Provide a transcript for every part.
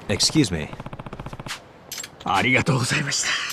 Excuse me. ありがとうございました。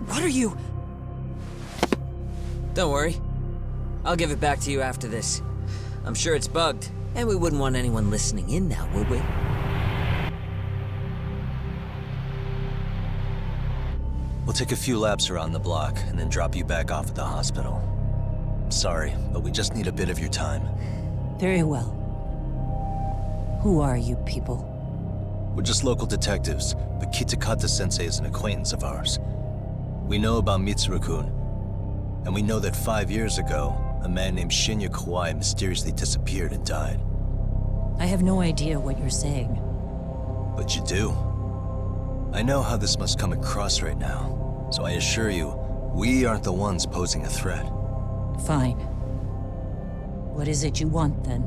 What are you? Don't worry. I'll give it back to you after this. I'm sure it's bugged, and we wouldn't want anyone listening in now, would we? We'll take a few laps around the block and then drop you back off at the hospital. Sorry, but we just need a bit of your time. Very well. Who are you people? We're just local detectives, but Kitakata-sensei is an acquaintance of ours. We know about Mitsuru-kun, and we know that 5 years ago, a man named Shinya Kawai mysteriously disappeared and died. I have no idea what you're saying. But you do. I know how this must come across right now, so I assure you, we aren't the ones posing a threat. Fine. What is it you want, then?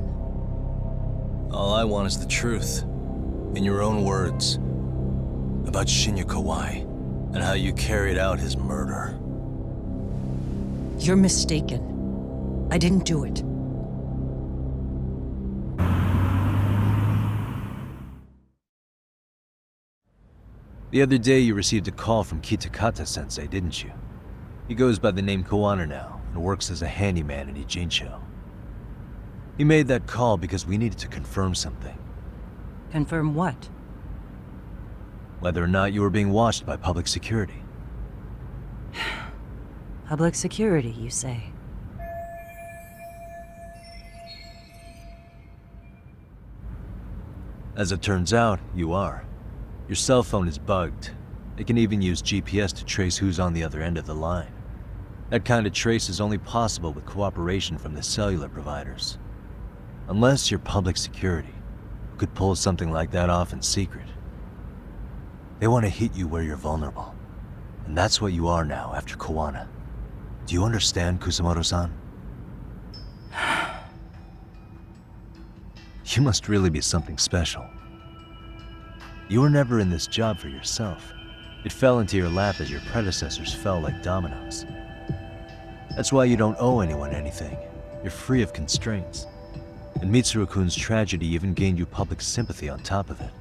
All I want is the truth. In your own words. About Shinya Kawai, and how you carried out his murder. You're mistaken. I didn't do it. The other day you received a call from Kitakata-sensei, didn't you? He goes by the name Kawana now, and works as a handyman in Ijincho. He made that call because we needed to confirm something. Confirm what? Whether or not you were being watched by public security. Public security, you say? As it turns out, you are. Your cell phone is bugged. It can even use GPS to trace who's on the other end of the line. That kind of trace is only possible with cooperation from the cellular providers. Unless you're public security, who could pull something like that off in secret. They want to hit you where you're vulnerable. And that's what you are now after Kawana. Do you understand, Kusamoto-san? You must really be something special. You were never in this job for yourself. It fell into your lap as your predecessors fell like dominoes. That's why you don't owe anyone anything. You're free of constraints. And Mitsuru-kun's tragedy even gained you public sympathy on top of it.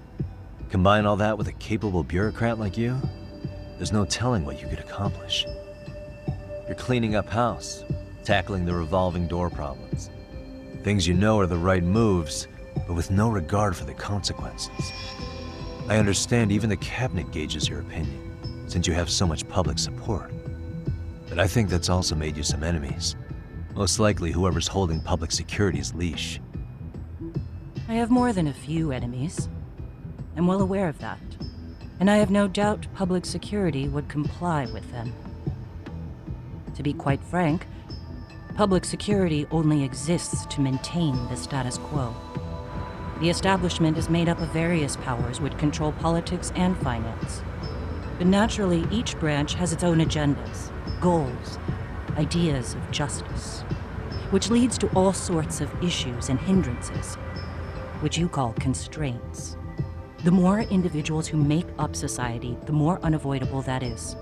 Combine all that with a capable bureaucrat like you, there's no telling what you could accomplish. You're cleaning up house, tackling the revolving door problems. Things you know are the right moves, but with no regard for the consequences. I understand even the cabinet gauges your opinion, since you have so much public support. But I think that's also made you some enemies. Most likely whoever's holding public security's leash. I have more than a few enemies. I'm well aware of that. And I have no doubt public security would comply with them. To be quite frank, public security only exists to maintain the status quo. The establishment is made up of various powers which control politics and finance. But naturally, each branch has its own agendas, goals, ideas of justice, which leads to all sorts of issues and hindrances, which you call constraints. The more individuals who make up society, the more unavoidable that is.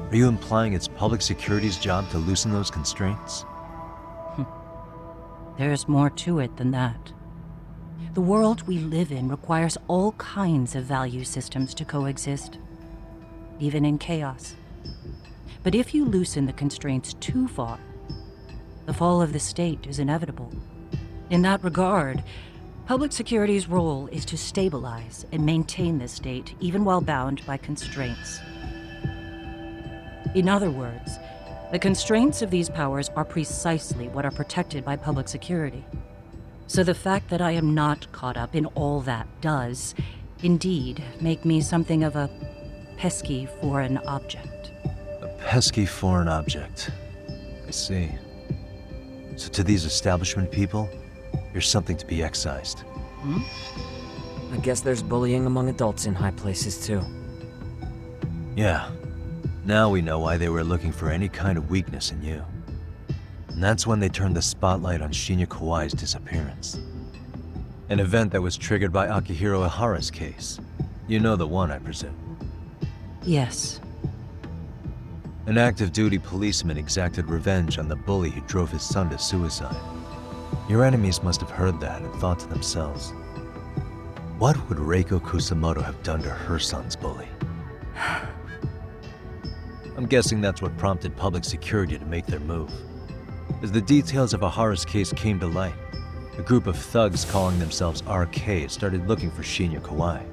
Are you implying it's public security's job to loosen those constraints? There's more to it than that. The world we live in requires all kinds of value systems to coexist, even in chaos. But if you loosen the constraints too far, the fall of the state is inevitable. In that regard, public security's role is to stabilize and maintain the state, even while bound by constraints. In other words, the constraints of these powers are precisely what are protected by public security. So the fact that I am not caught up in all that does, indeed, make me something of a pesky foreign object. A pesky foreign object. I see. So to these establishment people, you're something to be excised. I guess there's bullying among adults in high places too. Yeah. Now we know why they were looking for any kind of weakness in you. And that's when they turned the spotlight on Shinya Kawai's disappearance. An event that was triggered by Akihiro Ihara's case. You know the one, I presume. Yes. An active duty policeman exacted revenge on the bully who drove his son to suicide. Your enemies must have heard that and thought to themselves, what would Reiko Kusamoto have done to her son's bully? I'm guessing that's what prompted public security to make their move. As the details of Ihara's case came to light, a group of thugs calling themselves RK started looking for Shinya Kawai,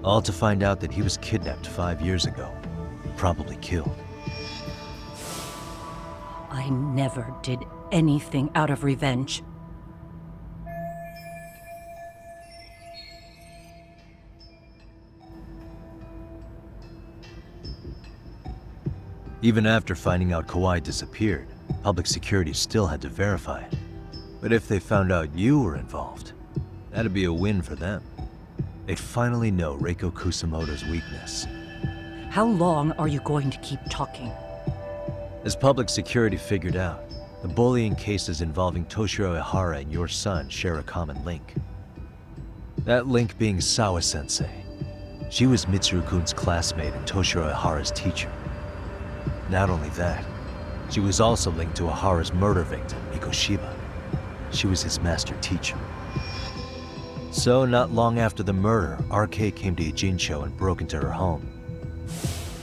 all to find out that he was kidnapped 5 years ago, and probably killed. I never did anything out of revenge. Even after finding out Kawai disappeared, public security still had to verify it. But if they found out you were involved, that'd be a win for them. They'd finally know Reiko Kusamoto's weakness. How long are you going to keep talking? As public security figured out, the bullying cases involving Toshiro Ihara and your son share a common link. That link being Sawa-sensei. She was Mitsuru-kun's classmate and Toshiro Ihara's teacher. Not only that, she was also linked to Ihara's murder victim, Mikoshiba. She was his master teacher. So, not long after the murder, RK came to Ijincho and broke into her home.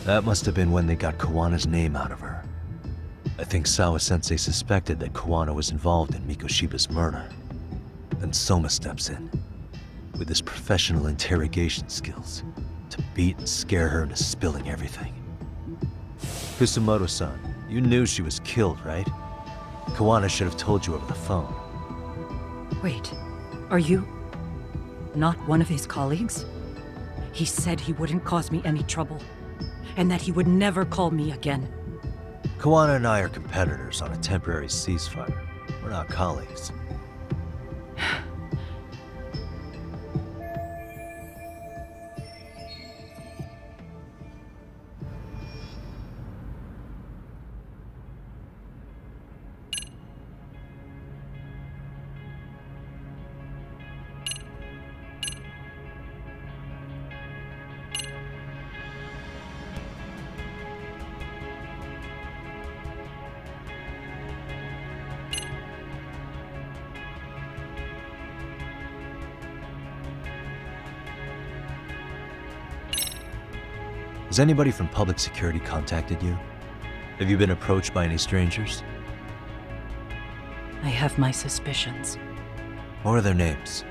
That must have been when they got Kawana's name out of her. I think Sawa-sensei suspected that Kawana was involved in Mikoshiba's murder. Then Soma steps in, with his professional interrogation skills, to beat and scare her into spilling everything. Kusamoto-san, you knew she was killed, right? Kawana should have told you over the phone. Wait, are you not one of his colleagues? He said he wouldn't cause me any trouble, and that he would never call me again. Kawana and I are competitors on a temporary ceasefire. We're not colleagues. Has anybody from public security contacted you? Have you been approached by any strangers? I have my suspicions. What are their names?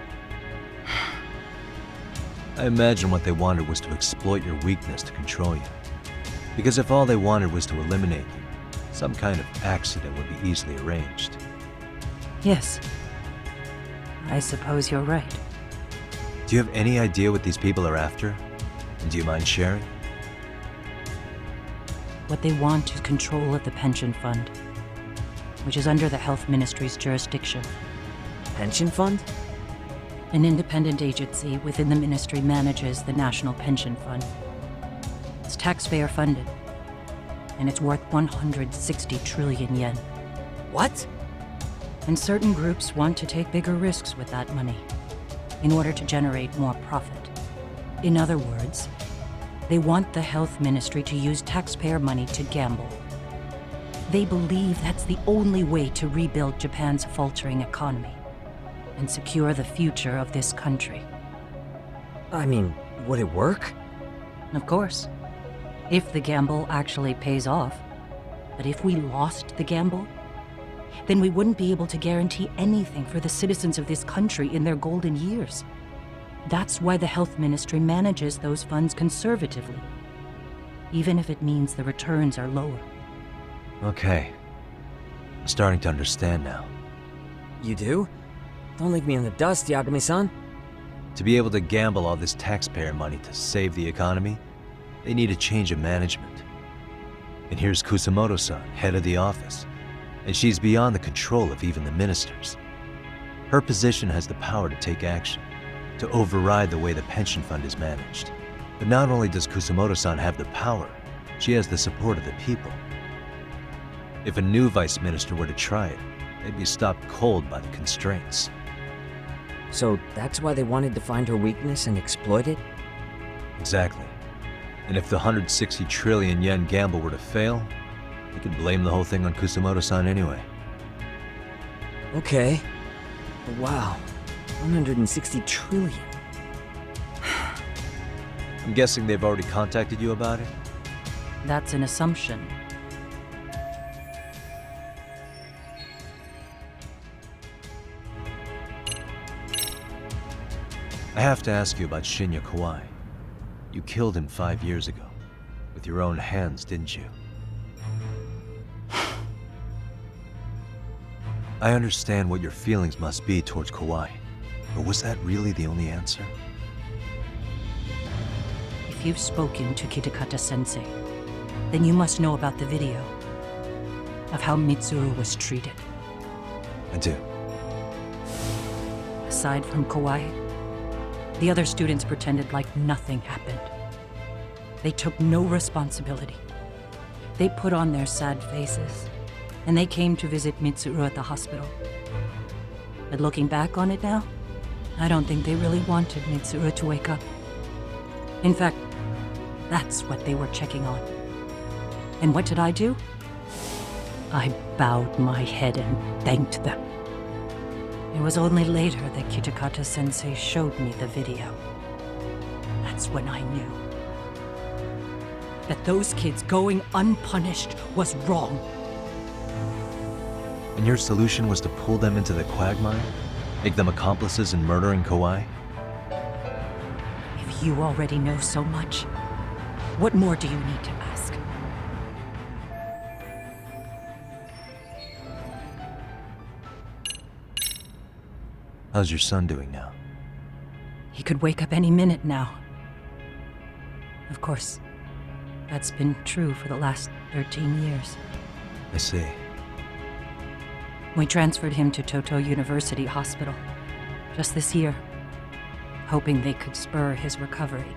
I imagine what they wanted was to exploit your weakness to control you. Because if all they wanted was to eliminate you, some kind of accident would be easily arranged. Yes. I suppose you're right. Do you have any idea what these people are after? And do you mind sharing? What they want is control of the pension fund, which is under the Health Ministry's jurisdiction. Pension fund? An independent agency within the ministry manages the National Pension Fund. It's taxpayer funded, and it's worth 160 trillion yen. What? And certain groups want to take bigger risks with that money in order to generate more profit. In other words, they want the health ministry to use taxpayer money to gamble. They believe that's the only way to rebuild Japan's faltering economy and secure the future of this country. I mean, would it work? Of course, if the gamble actually pays off. But if we lost the gamble, then we wouldn't be able to guarantee anything for the citizens of this country in their golden years. That's why the health ministry manages those funds conservatively, even if it means the returns are lower. Okay. I'm starting to understand now. You do? Don't leave me in the dust, Yagami-san. To be able to gamble all this taxpayer money to save the economy, they need a change of management. And here's Kusamoto-san, head of the office, and she's beyond the control of even the ministers. Her position has the power to take action, to override the way the pension fund is managed. But not only does Kusamoto-san have the power, she has the support of the people. If a new vice minister were to try it, they'd be stopped cold by the constraints. So that's why they wanted to find her weakness and exploit it? Exactly. And if the 160 trillion yen gamble were to fail, they could blame the whole thing on Kusamoto-san anyway. Okay. But wow, 160 trillion. I'm guessing they've already contacted you about it? That's an assumption. I have to ask you about Shinya Kawai. You killed him 5 years ago. With your own hands, didn't you? I understand what your feelings must be towards Kawai, but was that really the only answer? If you've spoken to Kitakata-sensei, then you must know about the video of how Mitsuru was treated. I do. Aside from Kawai, the other students pretended like nothing happened. They took no responsibility. They put on their sad faces, and they came to visit Mitsuru at the hospital. But looking back on it now, I don't think they really wanted Mitsuru to wake up. In fact, that's what they were checking on. And what did I do? I bowed my head and thanked them. It was only later that Kitakata-sensei showed me the video. That's when I knew that those kids going unpunished was wrong. And your solution was to pull them into the quagmire? Make them accomplices in murdering Kawai? If you already know so much, what more do you need to ask? How's your son doing now? He could wake up any minute now. Of course, that's been true for the last 13 years. I see. We transferred him to Toto University Hospital just this year, hoping they could spur his recovery.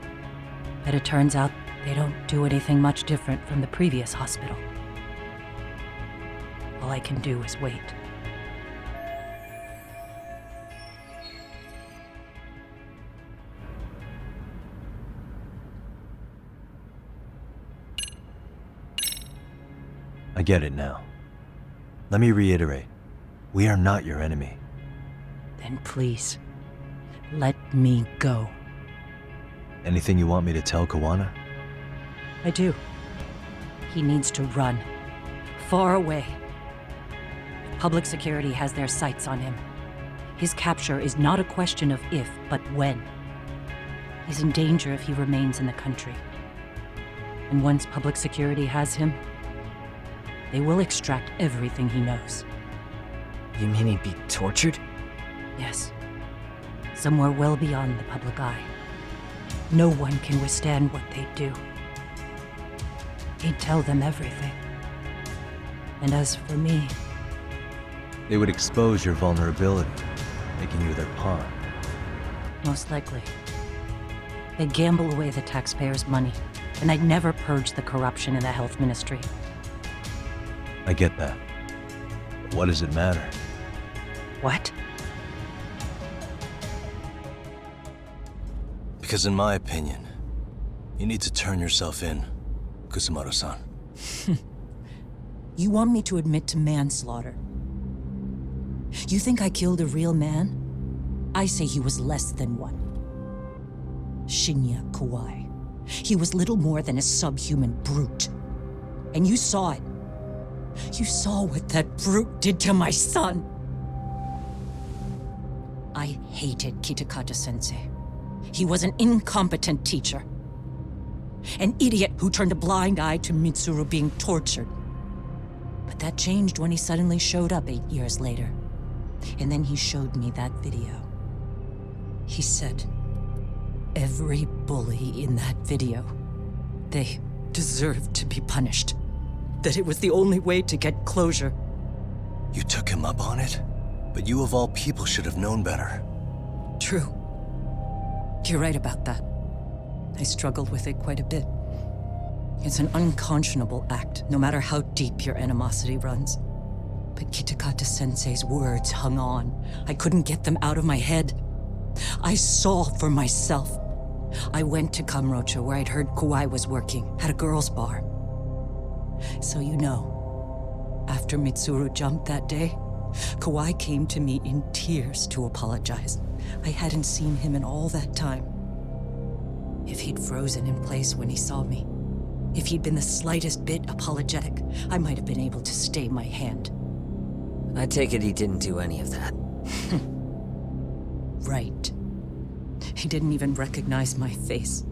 But it turns out they don't do anything much different from the previous hospital. All I can do is wait. I get it now. Let me reiterate. We are not your enemy. Then please, let me go. Anything you want me to tell Kawana? I do. He needs to run. Far away. Public security has their sights on him. His capture is not a question of if, but when. is in danger if he remains in the country. And once public security has him, they will extract everything he knows. You mean he'd be tortured? Yes. Somewhere well beyond the public eye. No one can withstand what they do. He'd tell them everything. And as for me, They would expose your vulnerability, making you their pawn. most likely, they'd gamble away the taxpayers' money, and I'd never purge the corruption in the health ministry. I get that. But what does it matter? What? Because in my opinion, you need to turn yourself in, Kusumoto-san. You want me to admit to manslaughter? You think I killed a real man? I say he was less than one. Shinya Kawai. He was little more than a subhuman brute. And you saw it. You saw what that brute did to my son. I hated Kitakata-sensei. He was an incompetent teacher. An idiot who turned a blind eye to Mitsuru being tortured. But that changed when he suddenly showed up 8 years later. And then he showed me that video. He said, every bully in that video, they deserved to be punished. That it was the only way to get closure. You took him up on it? But you of all people should have known better. True. You're right about that. I struggled with it quite a bit. It's an unconscionable act, no matter how deep your animosity runs. But Kitakata-sensei's words hung on. I couldn't get them out of my head. I saw for myself. I went to Kamurocho, where I'd heard Kawai was working, at a girls' bar. So you know, after Mitsuru jumped that day, Kawai came to me in tears to apologize. I hadn't seen him in all that time. If he'd frozen in place when he saw me, if he'd been the slightest bit apologetic, I might have been able to stay my hand. I take it he didn't do any of that. Right. He didn't even recognize my face.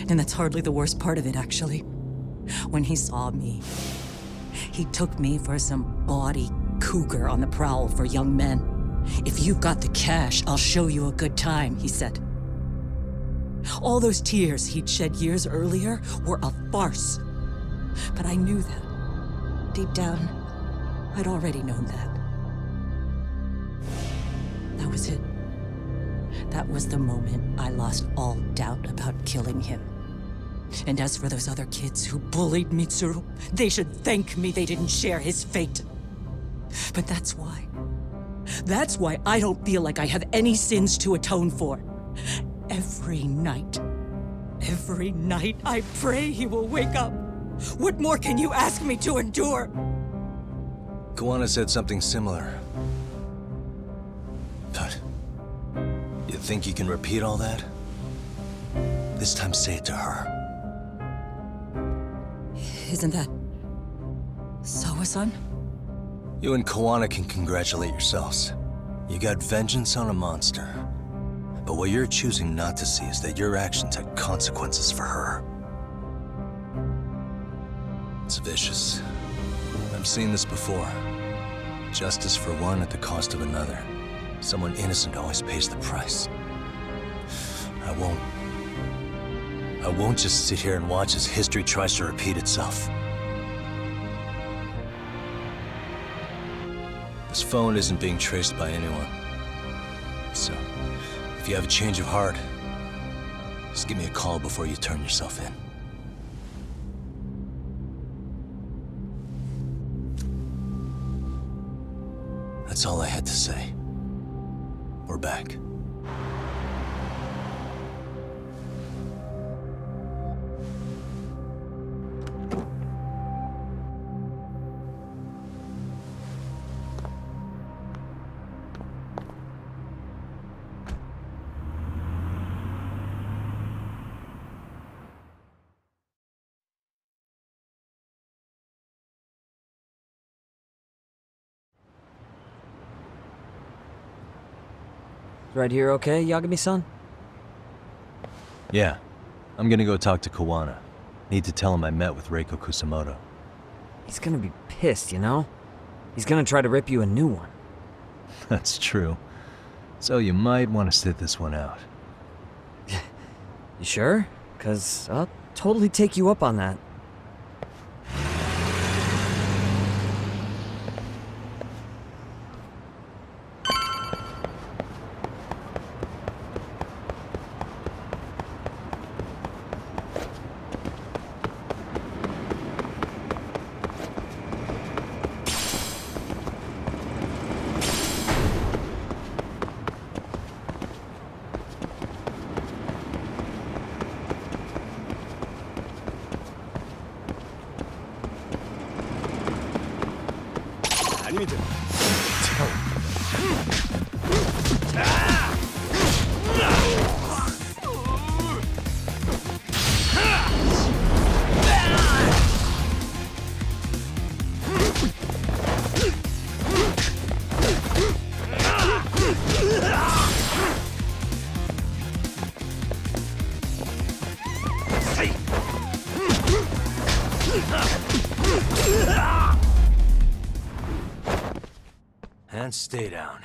And that's hardly the worst part of it, actually. When he saw me, he took me for some bawdy cougar on the prowl for young men. If you've got the cash, I'll show you a good time, he said. All those tears he'd shed years earlier were a farce. But I knew that. Deep down, I'd already known that. That was it. That was the moment I lost all doubt about killing him. And as for those other kids who bullied Mitsuru, they should thank me they didn't share his fate. But that's why. That's why I don't feel like I have any sins to atone for. Every night I pray he will wake up. What more can you ask me to endure? Kawana said something similar. But you think you can repeat all that? This time say it to her. Isn't that Sawa-san? You and Kawana can congratulate yourselves. You got vengeance on a monster. But what you're choosing not to see is that your actions had consequences for her. It's vicious. I've seen this before. Justice for one at the cost of another. Someone innocent always pays the price. I won't just sit here and watch as history tries to repeat itself. This phone isn't being traced by anyone. So, if you have a change of heart, just give me a call before you turn yourself in. That's all I had to say. We're back. Right here okay, Yagami-san? Yeah. I'm gonna go talk to Kawana. Need to tell him I met with Reiko Kusamoto. He's gonna be pissed, you know? He's gonna try to rip you a new one. That's true. So you might want to sit this one out. You sure? 'Cause I'll totally take you up on that. And stay down.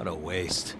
What a waste.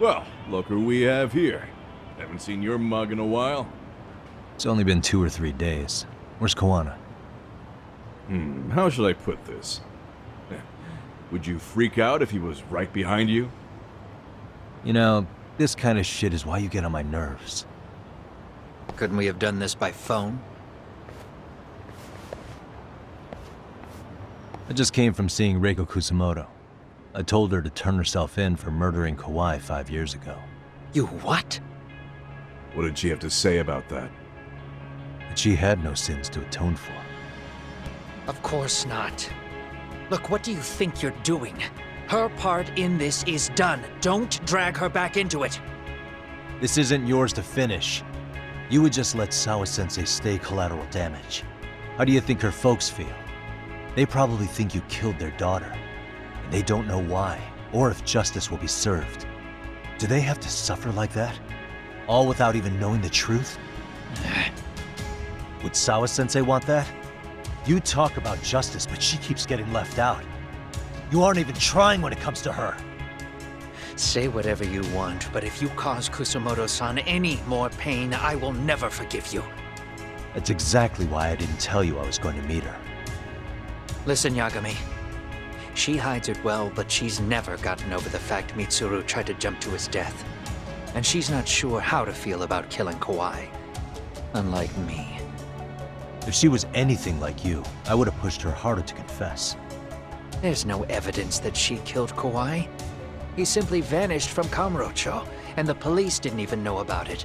Well, look who we have here. Haven't seen your mug in a while. It's only been 2 or 3 days. Where's Kawana? How should I put this? Would you freak out if he was right behind you? You know, this kind of shit is why you get on my nerves. Couldn't we have done this by phone? I just came from seeing Reiko Kusamoto. I told her to turn herself in for murdering Kawai 5 years ago. You what? What did she have to say about that? That she had no sins to atone for. Of course not. Look, what do you think you're doing? Her part in this is done. Don't drag her back into it. This isn't yours to finish. You would just let Sawa-sensei stay collateral damage. How do you think her folks feel? They probably think you killed their daughter. And they don't know why, or if justice will be served. Do they have to suffer like that? All without even knowing the truth? Would Sawa-sensei want that? You talk about justice, but she keeps getting left out. You aren't even trying when it comes to her. Say whatever you want, but if you cause Kusamoto-san any more pain, I will never forgive you. That's exactly why I didn't tell you I was going to meet her. Listen, Yagami. She hides it well, but she's never gotten over the fact Mitsuru tried to jump to his death. And she's not sure how to feel about killing Kawhi. Unlike me. If she was anything like you, I would have pushed her harder to confess. There's no evidence that she killed Kawhi. He simply vanished from Kamurocho, and the police didn't even know about it.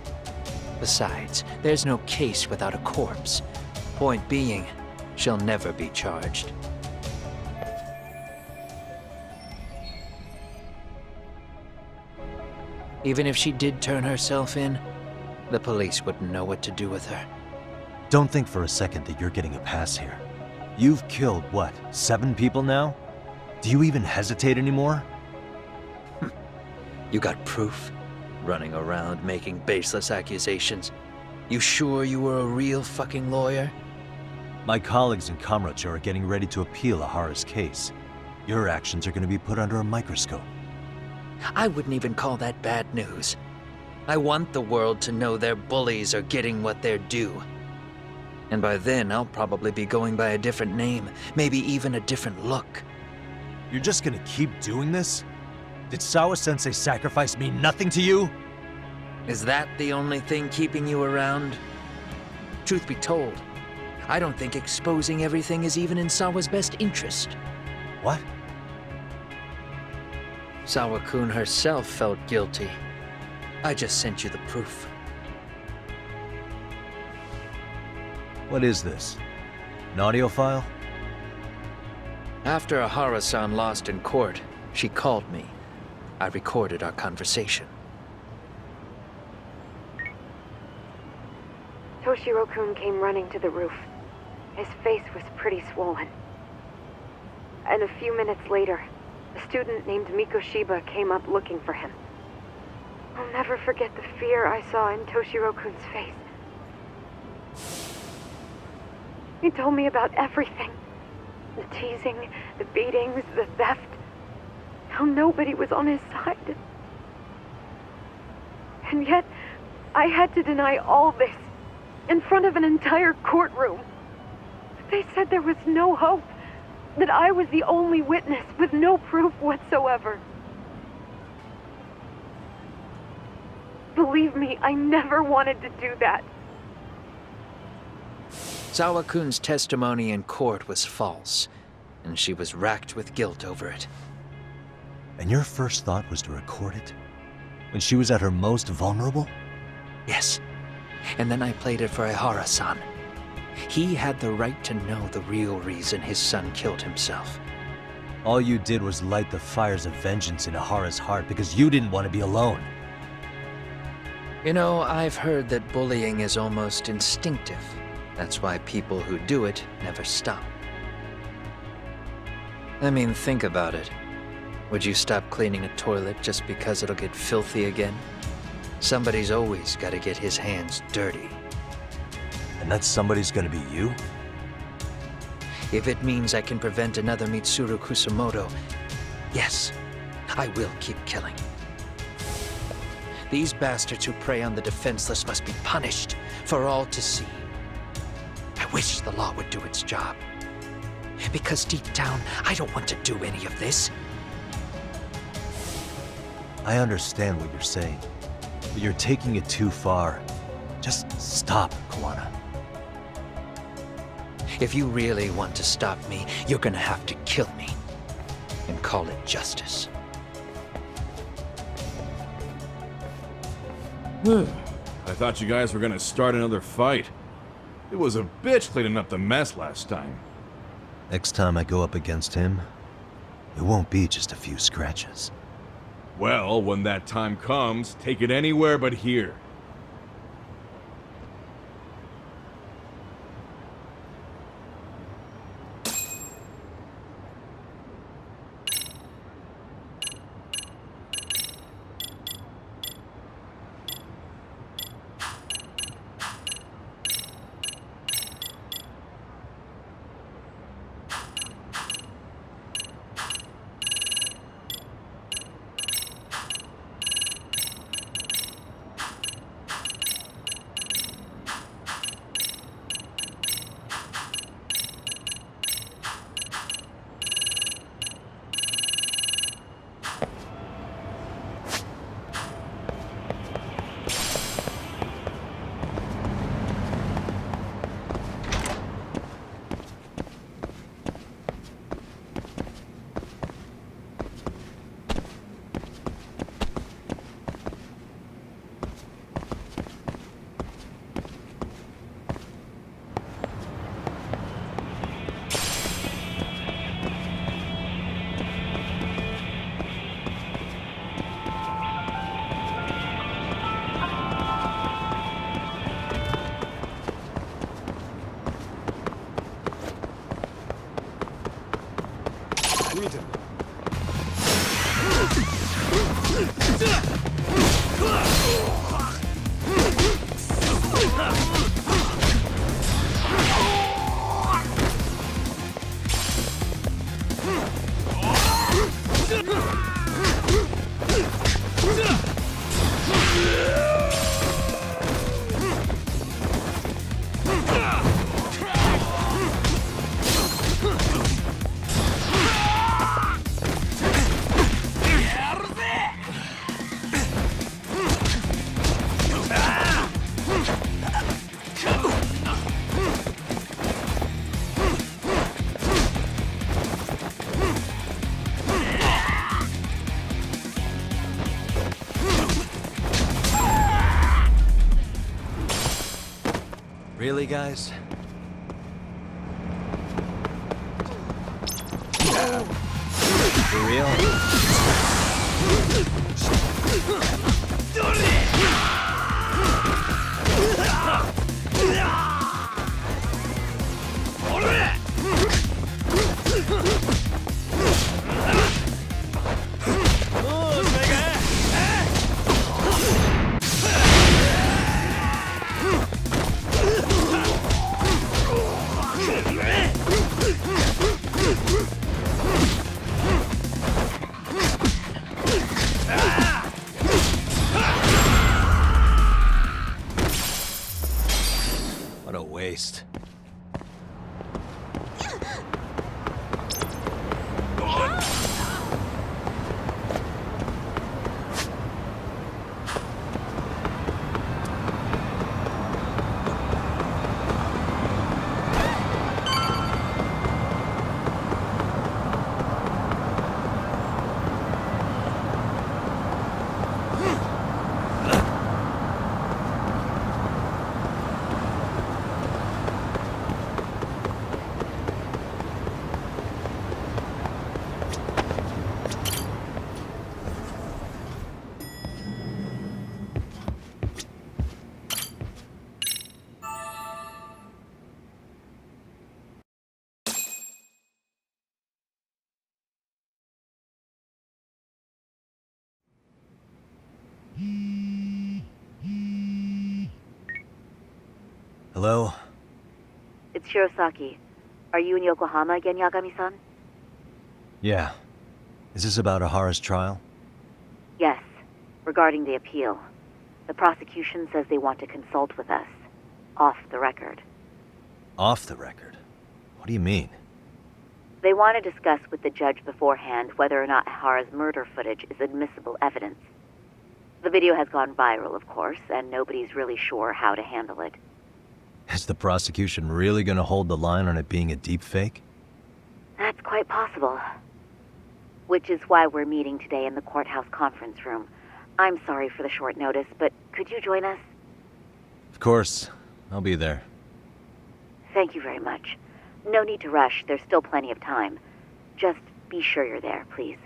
Besides, there's no case without a corpse. Point being, she'll never be charged. Even if she did turn herself in, the police wouldn't know what to do with her. Don't think for a second that you're getting a pass here. You've killed, what, 7 people now? Do you even hesitate anymore? You got proof? Running around making baseless accusations. You sure you were a real fucking lawyer? My colleagues in Kamurocho are getting ready to appeal Ahara's case. Your actions are going to be put under a microscope. I wouldn't even call that bad news. I want the world to know their bullies are getting what they're due. And by then, I'll probably be going by a different name, maybe even a different look. You're just gonna keep doing this? Did Sawa-sensei sacrifice mean nothing to you? Is that the only thing keeping you around? Truth be told, I don't think exposing everything is even in Sawa's best interest. What? Sawa-kun herself felt guilty. I just sent you the proof. What is this? An audio file? After Ahara-san lost in court, she called me. I recorded our conversation. Toshiro-kun came running to the roof. His face was pretty swollen. And a few minutes later, a student named Mikoshiba came up looking for him. I'll never forget the fear I saw in Toshiro-kun's face. He told me about everything. The teasing, the beatings, the theft. How nobody was on his side. And yet, I had to deny all this in front of an entire courtroom. They said there was no hope, that I was the only witness with no proof whatsoever. Believe me, I never wanted to do that. Sawa-kun's testimony in court was false, and she was racked with guilt over it. And your first thought was to record it? When she was at her most vulnerable? Yes. And then I played it for Ahara-san. He had the right to know the real reason his son killed himself. All you did was light the fires of vengeance in Ahara's heart because you didn't want to be alone. You know, I've heard that bullying is almost instinctive. That's why people who do it never stop. I mean, think about it. Would you stop cleaning a toilet just because it'll get filthy again? Somebody's always got to get his hands dirty. And that somebody's gonna be you? If it means I can prevent another Mitsuru Kusamoto, yes, I will keep killing. These bastards who prey on the defenseless must be punished for all to see. I wish the law would do its job. Because deep down, I don't want to do any of this. I understand what you're saying, but you're taking it too far. Just stop, Kawana. If you really want to stop me, you're gonna have to kill me. And call it justice. I thought you guys were gonna start another fight. It was a bitch cleaning up the mess last time. Next time I go up against him, it won't be just a few scratches. Well, when that time comes, take it anywhere but here. Really, guys? For real? What a waste. Hello? It's Shirosaki. Are you in Yokohama again, Yagami-san? Yeah. Is this about Ahara's trial? Yes. Regarding the appeal. The prosecution says they want to consult with us. Off the record. Off the record? What do you mean? They want to discuss with the judge beforehand whether or not Ahara's murder footage is admissible evidence. The video has gone viral, of course, and nobody's really sure how to handle it. Is the prosecution really gonna hold the line on it being a deepfake? That's quite possible. Which is why we're meeting today in the courthouse conference room. I'm sorry for the short notice, but could you join us? Of course. I'll be there. Thank you very much. No need to rush, there's still plenty of time. Just be sure you're there, please.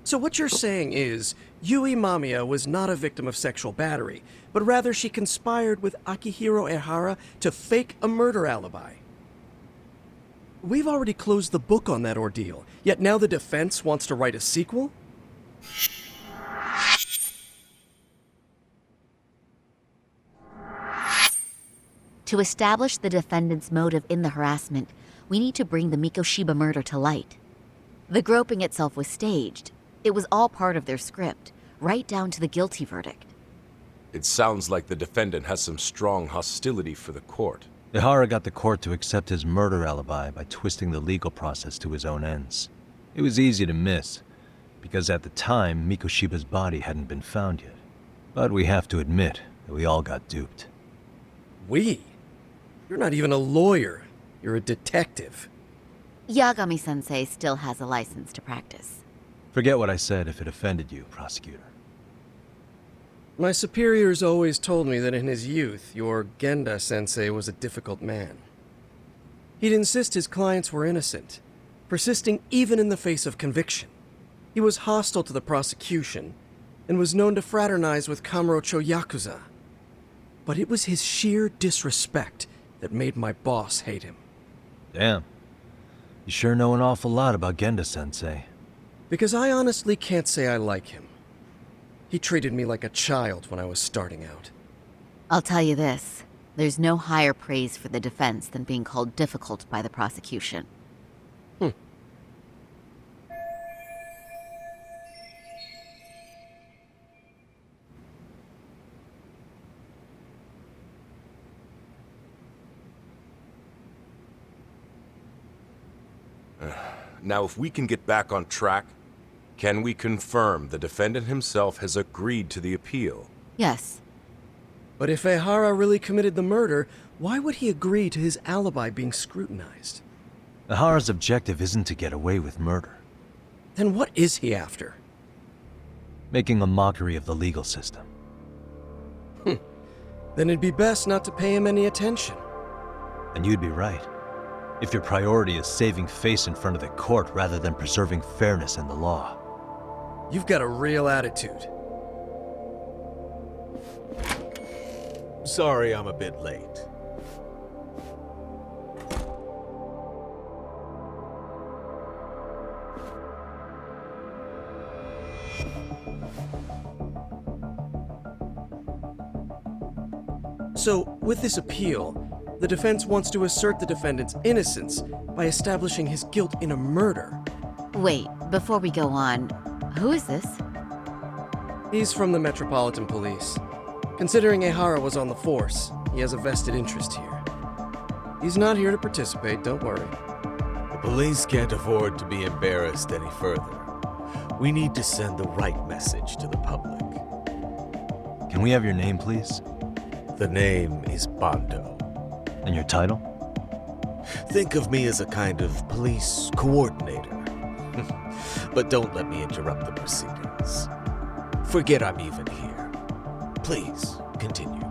So what you're saying is, Yui Mamiya was not a victim of sexual battery, but rather she conspired with Akihiro Ehara to fake a murder alibi. We've already closed the book on that ordeal, yet now the defense wants to write a sequel? To establish the defendant's motive in the harassment, we need to bring the Mikoshiba murder to light. The groping itself was staged. It was all part of their script, right down to the guilty verdict. It sounds like the defendant has some strong hostility for the court. Ehara got the court to accept his murder alibi by twisting the legal process to his own ends. It was easy to miss, because at the time, Mikoshiba's body hadn't been found yet. But we have to admit that we all got duped. We? You're not even a lawyer. You're a detective. Yagami-sensei still has a license to practice. Forget what I said if it offended you, prosecutor. My superiors always told me that in his youth, your Genda-sensei was a difficult man. He'd insist his clients were innocent, persisting even in the face of conviction. He was hostile to the prosecution and was known to fraternize with Kamurocho Yakuza. But it was his sheer disrespect that made my boss hate him. Damn. You sure know an awful lot about Genda-sensei. Because I honestly can't say I like him. He treated me like a child when I was starting out. I'll tell you this. There's no higher praise for the defense than being called difficult by the prosecution. Now, if we can get back on track, can we confirm the defendant himself has agreed to the appeal? Yes. But if Ehara really committed the murder, why would he agree to his alibi being scrutinized? Ehara's objective isn't to get away with murder. Then what is he after? Making a mockery of the legal system. Then it'd be best not to pay him any attention. And you'd be right. If your priority is saving face in front of the court rather than preserving fairness in the law. You've got a real attitude. Sorry I'm a bit late. So, with this appeal, the defense wants to assert the defendant's innocence by establishing his guilt in a murder. Wait, before we go on, who is this? He's from the Metropolitan Police. Considering Ehara was on the force, he has a vested interest here. He's not here to participate, don't worry. The police can't afford to be embarrassed any further. We need to send the right message to the public. Can we have your name, please? The name is Bando. And your title? Think of me as a kind of police coordinator. But don't let me interrupt the proceedings. Forget I'm even here. Please, continue.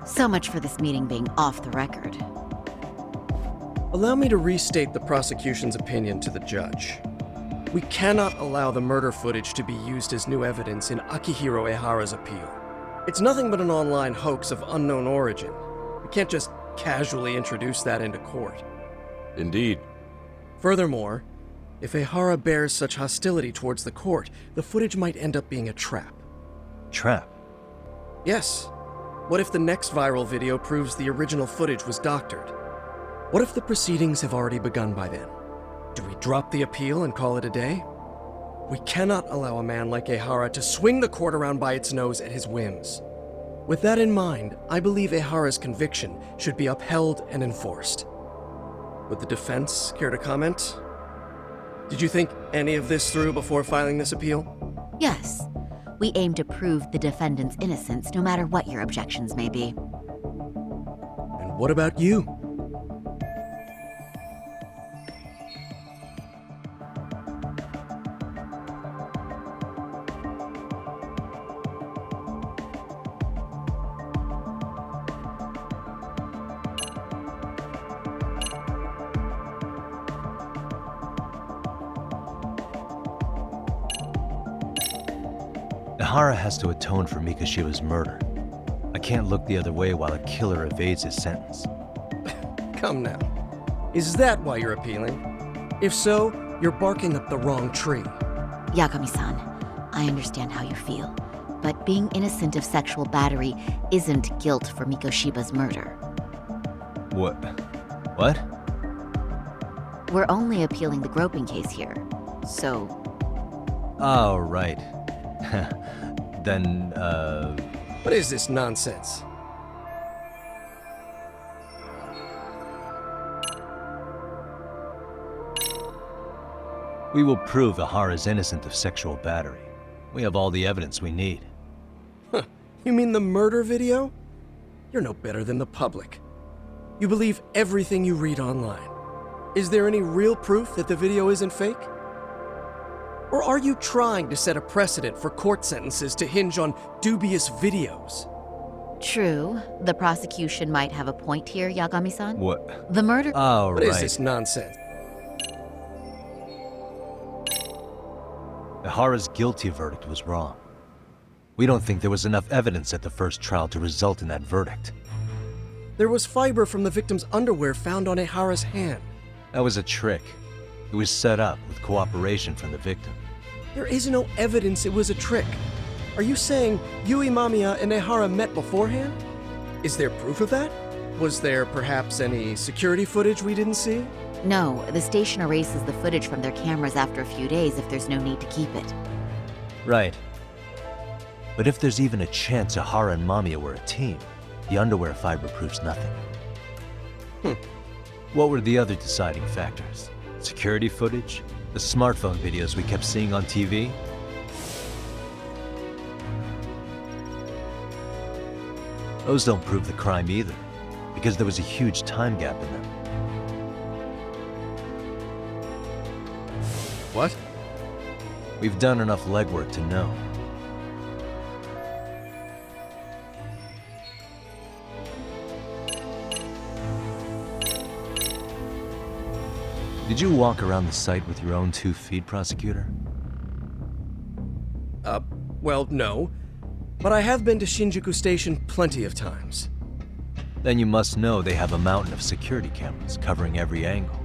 So much for this meeting being off the record. Allow me to restate the prosecution's opinion to the judge. We cannot allow the murder footage to be used as new evidence in Akihiro Ehara's appeal. It's nothing but an online hoax of unknown origin. We can't just casually introduce that into court. Indeed. Furthermore, if Ehara bears such hostility towards the court, the footage might end up being a trap. Trap? Yes. What if the next viral video proves the original footage was doctored? What if the proceedings have already begun by then? Do we drop the appeal and call it a day? We cannot allow a man like Ehara to swing the court around by its nose at his whims. With that in mind, I believe Ehara's conviction should be upheld and enforced. Would the defense care to comment? Did you think any of this through before filing this appeal? Yes. We aim to prove the defendant's innocence no matter what your objections may be. And what about you? Ehara has to atone for Mikoshiba's murder. I can't look the other way while a killer evades his sentence. Come now. Is that why you're appealing? If so, you're barking up the wrong tree. Yagami-san, I understand how you feel, but being innocent of sexual battery isn't guilt for Mikoshiba's murder. What? What? We're only appealing the groping case here, so... Oh, right. Then, What is this nonsense? we will prove Ehara's innocent of sexual battery. We have all the evidence we need. Huh. You mean the murder video? You're no better than the public. You believe everything you read online. Is there any real proof that the video isn't fake? Or are you trying to set a precedent for court sentences to hinge on dubious videos? True, the prosecution might have a point here, Yagami-san. What? The murder. Oh, What right. is this nonsense? Ihara's guilty verdict was wrong. We don't think there was enough evidence at the first trial to result in that verdict. There was fiber from the victim's underwear found on Ihara's hand. That was a trick. It was set up with cooperation from the victim. There is no evidence it was a trick. Are you saying Yui Mamiya and Ihara met beforehand? Is there proof of that? Was there perhaps any security footage we didn't see? No, the station erases the footage from their cameras after a few days if there's no need to keep it. Right. But if there's even a chance Ihara and Mamiya were a team, the underwear fiber proves nothing. What were the other deciding factors? Security footage? The smartphone videos we kept seeing on TV? Those don't prove the crime either, because there was a huge time gap in them. What? We've done enough legwork to know. Did you walk around the site with your own 2 feet, prosecutor? Well, no. But I have been to Shinjuku Station plenty of times. Then you must know they have a mountain of security cameras covering every angle.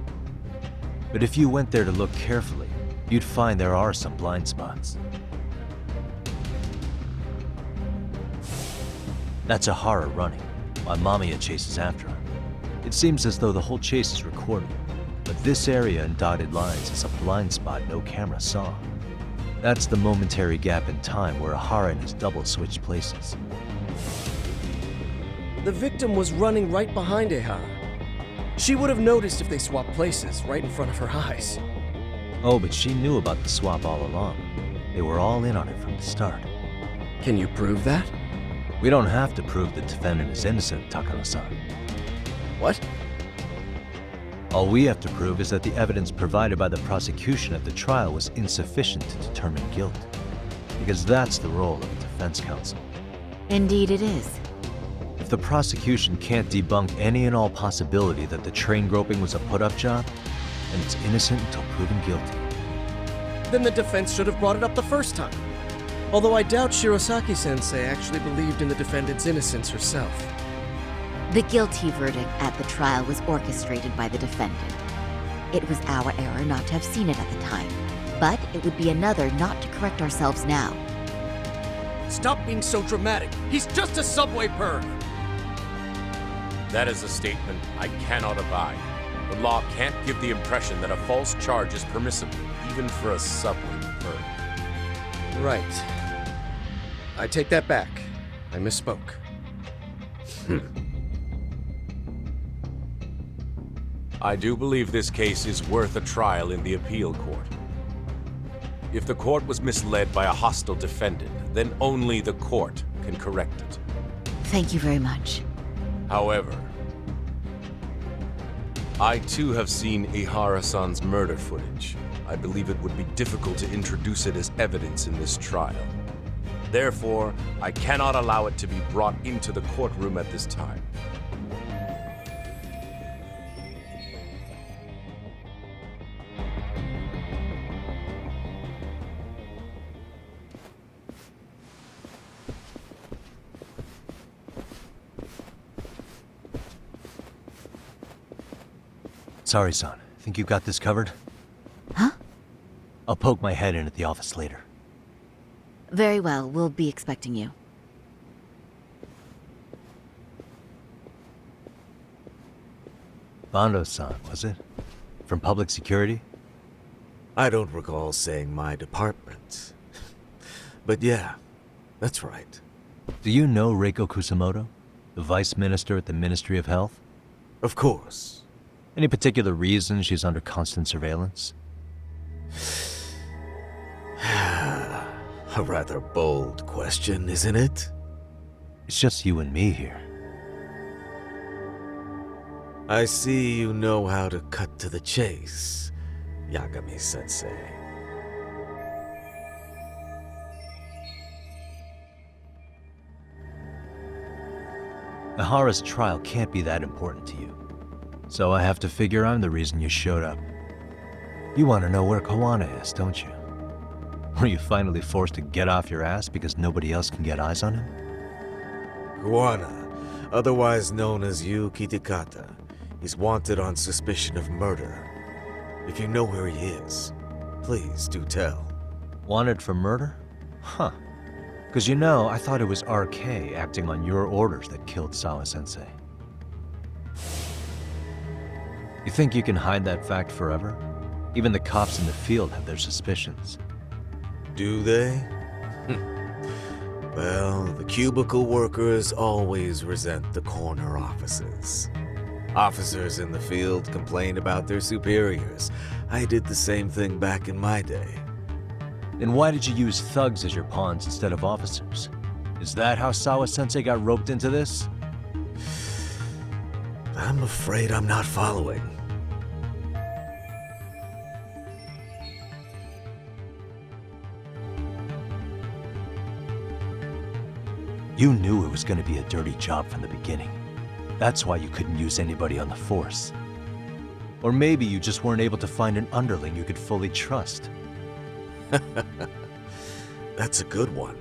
But if you went there to look carefully, you'd find there are some blind spots. That's Ihara running, while Mamiya chases after him. It seems as though the whole chase is recorded, but this area in dotted lines is a blind spot no camera saw. That's the momentary gap in time where Ihara and his double switched places. The victim was running right behind Ihara. She would have noticed if they swapped places right in front of her eyes. Oh, but she knew about the swap all along. They were all in on it from the start. Can you prove that? We don't have to prove the defendant is innocent, Takano-san. What? All we have to prove is that the evidence provided by the prosecution at the trial was insufficient to determine guilt. Because that's the role of a defense counsel. Indeed it is. If the prosecution can't debunk any and all possibility that the train groping was a put-up job, then it's innocent until proven guilty. Then the defense should have brought it up the first time. Although I doubt Shirosaki-sensei actually believed in the defendant's innocence herself. The guilty verdict at the trial was orchestrated by the defendant. It was our error not to have seen it at the time, but it would be another not to correct ourselves now. Stop being so dramatic. He's just a subway perv. That is a statement I cannot abide. The law can't give the impression that a false charge is permissible, even for a subway perv. Right. I take that back. I misspoke. I do believe this case is worth a trial in the appeal court. If the court was misled by a hostile defendant, then only the court can correct it. Thank you very much. However, I too have seen Ihara-san's murder footage. I believe it would be difficult to introduce it as evidence in this trial. Therefore, I cannot allow it to be brought into the courtroom at this time. Sorry, son. Think you got this covered? Huh? I'll poke my head in at the office later. Very well, we'll be expecting you. Bando-san, was it? From public security? I don't recall saying my department. But yeah, that's right. Do you know Reiko Kusamoto? The vice minister at the Ministry of Health? Of course. Any particular reason she's under constant surveillance? A rather bold question, isn't it? It's just you and me here. I see you know how to cut to the chase, Yagami-sensei. Ihara's trial can't be that important to you. So I have to figure I'm the reason you showed up. You want to know where Kawana is, don't you? Were you finally forced to get off your ass because nobody else can get eyes on him? Kawana, otherwise known as Yu Kitakata, is wanted on suspicion of murder. If you know where he is, please do tell. Wanted for murder? Huh. Because you know, I thought it was RK acting on your orders that killed Sawa-sensei. You think you can hide that fact forever? Even the cops in the field have their suspicions. Do they? Well, the cubicle workers always resent the corner offices. Officers in the field complain about their superiors. I did the same thing back in my day. Then why did you use thugs as your pawns instead of officers? Is that how Sawa-sensei got roped into this? I'm afraid I'm not following. You knew it was going to be a dirty job from the beginning. That's why you couldn't use anybody on the force. Or maybe you just weren't able to find an underling you could fully trust. That's a good one.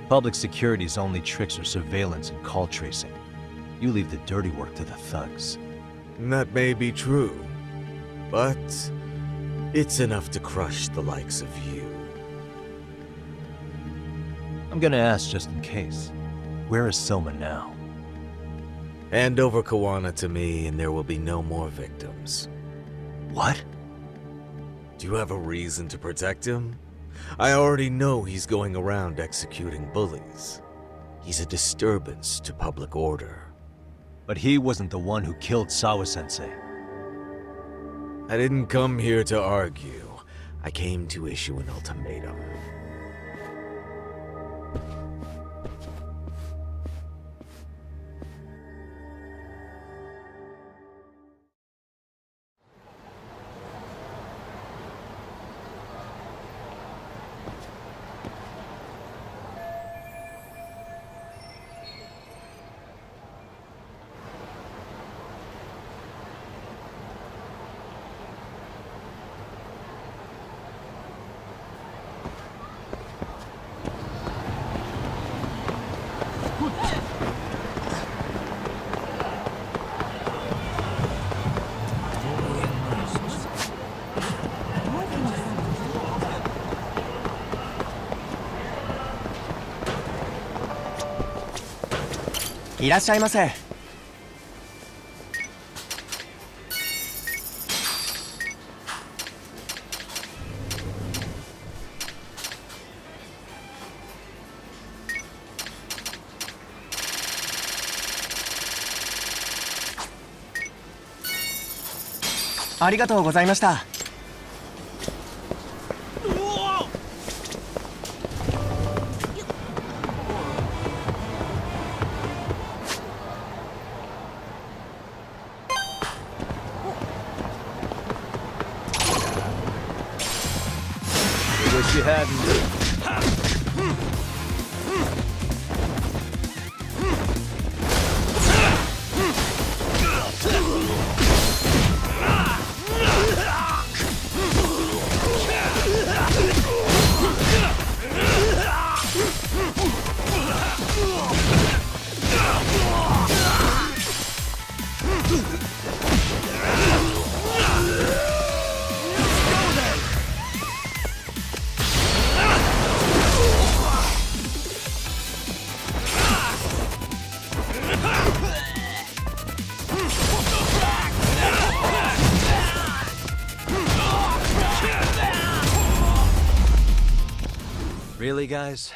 Public security's only tricks are surveillance and call tracing. You leave the dirty work to the thugs. That may be true, but it's enough to crush the likes of you. I'm gonna ask just in case. Where is Soma now? Hand over Kawana to me and there will be no more victims. What? Do you have a reason to protect him? I already know he's going around executing bullies. He's a disturbance to public order. But he wasn't the one who killed Sawa-sensei. I didn't come here to argue. I came to issue an ultimatum.いらっしゃいませ。ありがとうございました。Wish you hadn't. Really, guys?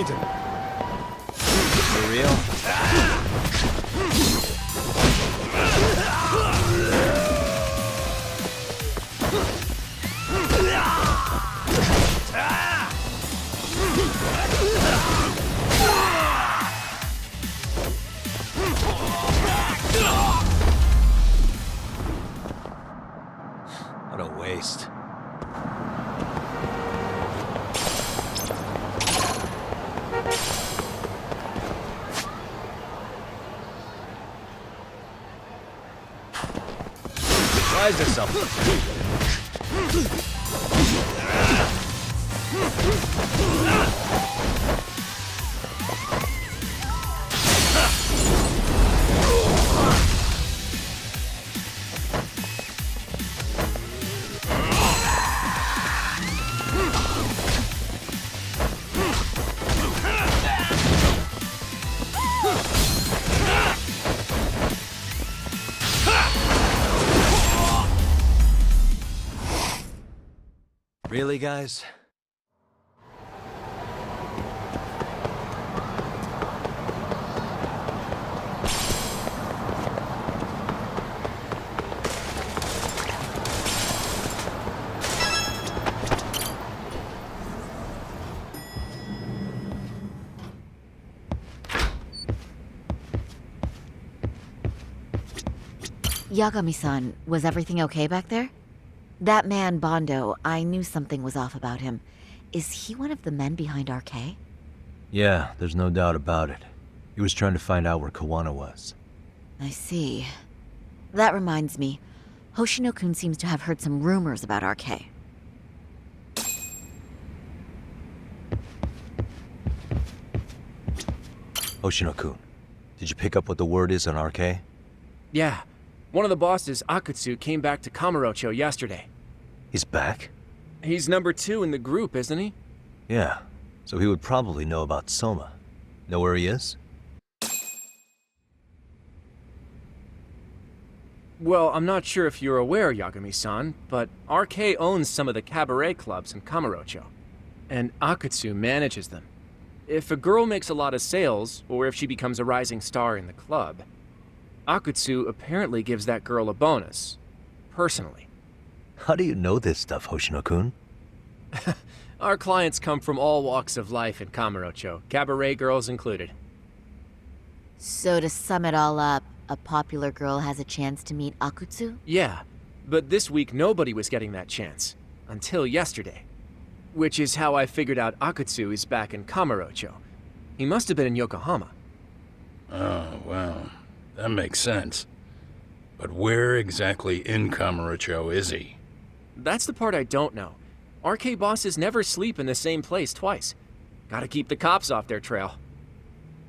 For real? What a waste. Why is there something? Really, guys? Yagami-san, was everything okay back there? That man, Bondo, I knew something was off about him. Is he one of the men behind RK? Yeah, there's no doubt about it. He was trying to find out where Kawana was. I see. That reminds me, Hoshino-kun seems to have heard some rumors about RK. Hoshino-kun, did you pick up what the word is on RK? Yeah. One of the bosses, Akutsu, came back to Kamurocho yesterday. He's back? He's number 2 in the group, isn't he? Yeah, so he would probably know about Soma. Know where he is? Well, I'm not sure if you're aware, Yagami-san, but RK owns some of the cabaret clubs in Kamurocho, and Akutsu manages them. If a girl makes a lot of sales, or if she becomes a rising star in the club, Akutsu apparently gives that girl a bonus, personally. How do you know this stuff, Hoshino-kun? Our clients come from all walks of life in Kamurocho, cabaret girls included. So to sum it all up, a popular girl has a chance to meet Akutsu? Yeah, but this week nobody was getting that chance. Until yesterday. Which is how I figured out Akutsu is back in Kamurocho. He must have been in Yokohama. Oh, well, that makes sense. But where exactly in Kamurocho is he? That's the part I don't know. RK bosses never sleep in the same place twice. Gotta keep the cops off their trail.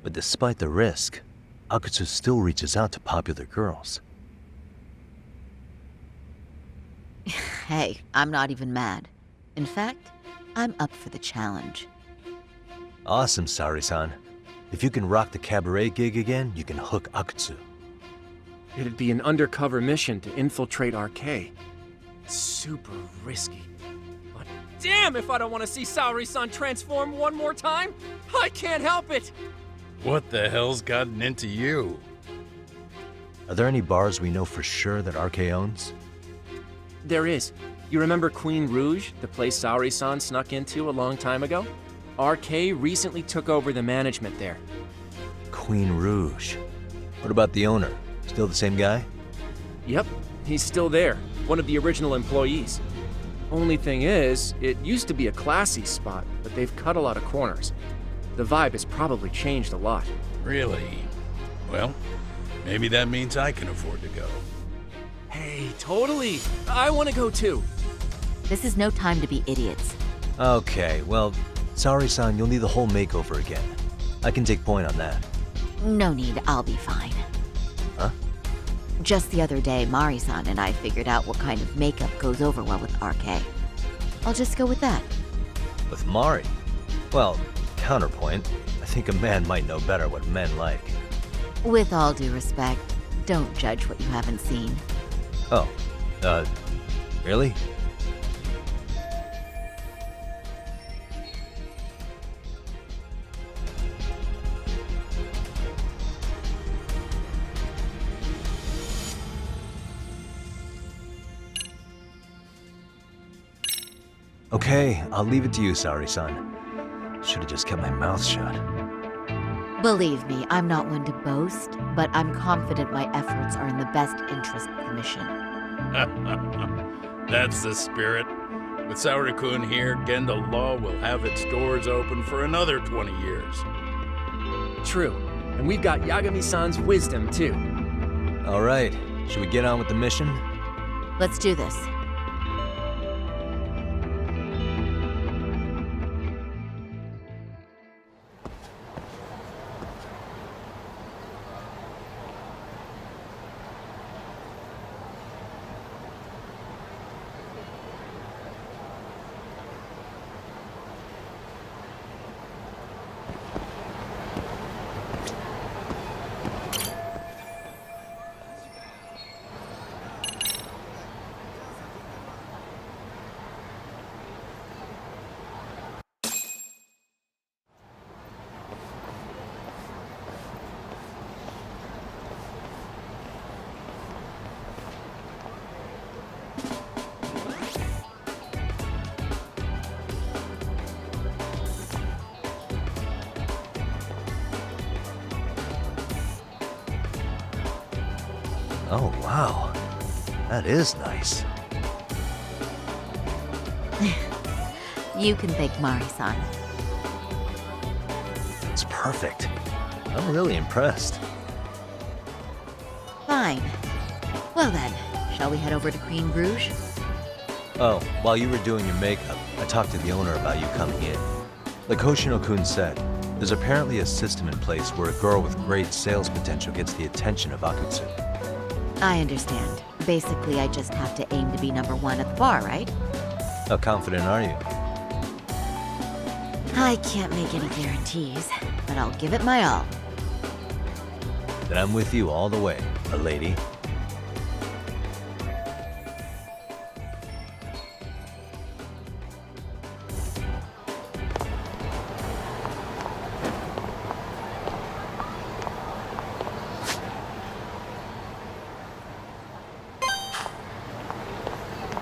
But despite the risk, Akutsu still reaches out to popular girls. Hey, I'm not even mad. In fact, I'm up for the challenge. Awesome, Sari-san. If you can rock the cabaret gig again, you can hook Akutsu. It'd be an undercover mission to infiltrate RK. Super risky. But damn if I don't want to see Saori-san transform one more time! I can't help it! What the hell's gotten into you? Are there any bars we know for sure that RK owns? There is. You remember Queen Rouge, the place Saori-san snuck into a long time ago? RK recently took over the management there. Queen Rouge. What about the owner? Still the same guy? Yep, he's still there. One of the original employees. Only thing is, it used to be a classy spot, but they've cut a lot of corners. The vibe has probably changed a lot. Really? Well, maybe that means I can afford to go. Hey, totally! I want to go too! This is no time to be idiots. Okay, well, Saori-san, you'll need the whole makeover again. I can take point on that. No need, I'll be fine. Huh? Just the other day, Mari-san and I figured out what kind of makeup goes over well with RK. I'll just go with that. With Mari? Well, counterpoint, I think a man might know better what men like. With all due respect, don't judge what you haven't seen. Oh, really? Okay, I'll leave it to you, Saori-san. Should have just kept my mouth shut. Believe me, I'm not one to boast, but I'm confident my efforts are in the best interest of the mission. That's the spirit. With Saori-kun here, Genda Law will have its doors open for another 20 years. True. And we've got Yagami-san's wisdom, too. All right, should we get on with the mission? Let's do this. Oh, wow. That is nice. You can thank Mari-san. It's perfect. I'm really impressed. Fine. Well then, shall we head over to Queen Bruges? Oh, while you were doing your makeup, I talked to the owner about you coming in. Like Hoshino-kun said, there's apparently a system in place where a girl with great sales potential gets the attention of Akutsu. I understand. Basically, I just have to aim to be #1 at the bar, right? How confident are you? I can't make any guarantees, but I'll give it my all. Then I'm with you all the way, a lady.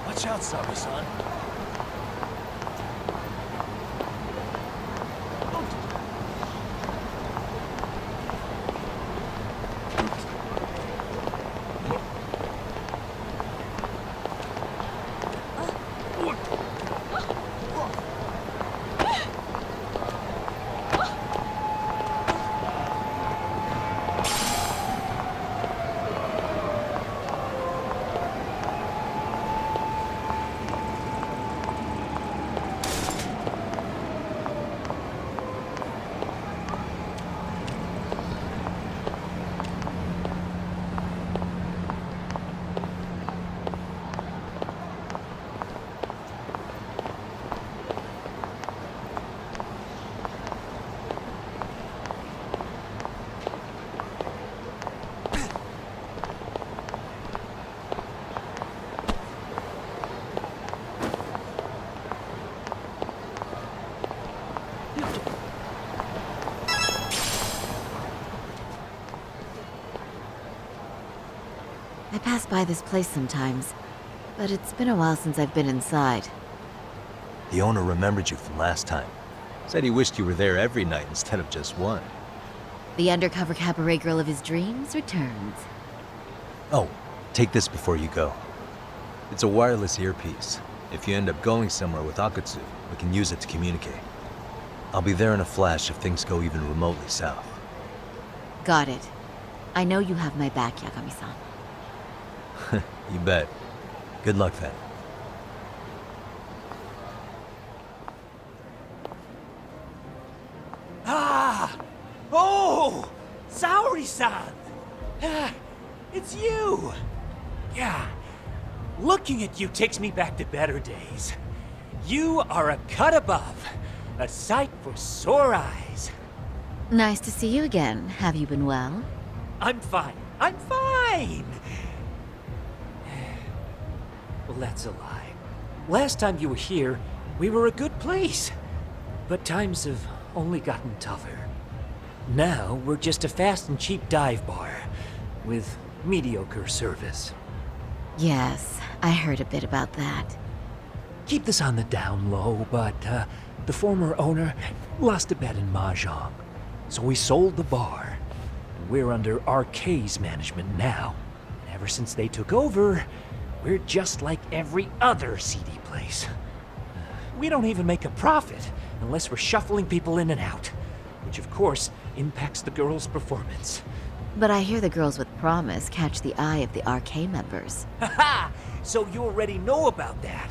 Watch out, Saori-san. I pass by this place sometimes, but it's been a while since I've been inside. The owner remembered you from last time. Said he wished you were there every night instead of just one. The undercover cabaret girl of his dreams returns. Oh, take this before you go. It's a wireless earpiece. If you end up going somewhere with Akutsu, we can use it to communicate. I'll be there in a flash if things go even remotely south. Got it. I know you have my back, Yagami-san. You bet. Good luck then. Ah! Oh! Saori-san! Ah, it's you! Yeah. Looking at you takes me back to better days. You are a cut above. A sight for sore eyes. Nice to see you again. Have you been well? I'm fine. I'm fine! Well, that's a lie. Last time you were here, we were a good place. But times have only gotten tougher. Now, we're just a fast and cheap dive bar with mediocre service. Yes, I heard a bit about that. keep this on the down low, but the former owner lost a bet in Mahjong. So we sold the bar. And we're under RK's management now. And ever since they took over, we're just like every other CD place. We don't even make a profit unless we're shuffling people in and out, which of course impacts the girls' performance. But I hear the girls with promise catch the eye of the RK members. Haha! So you already know about that.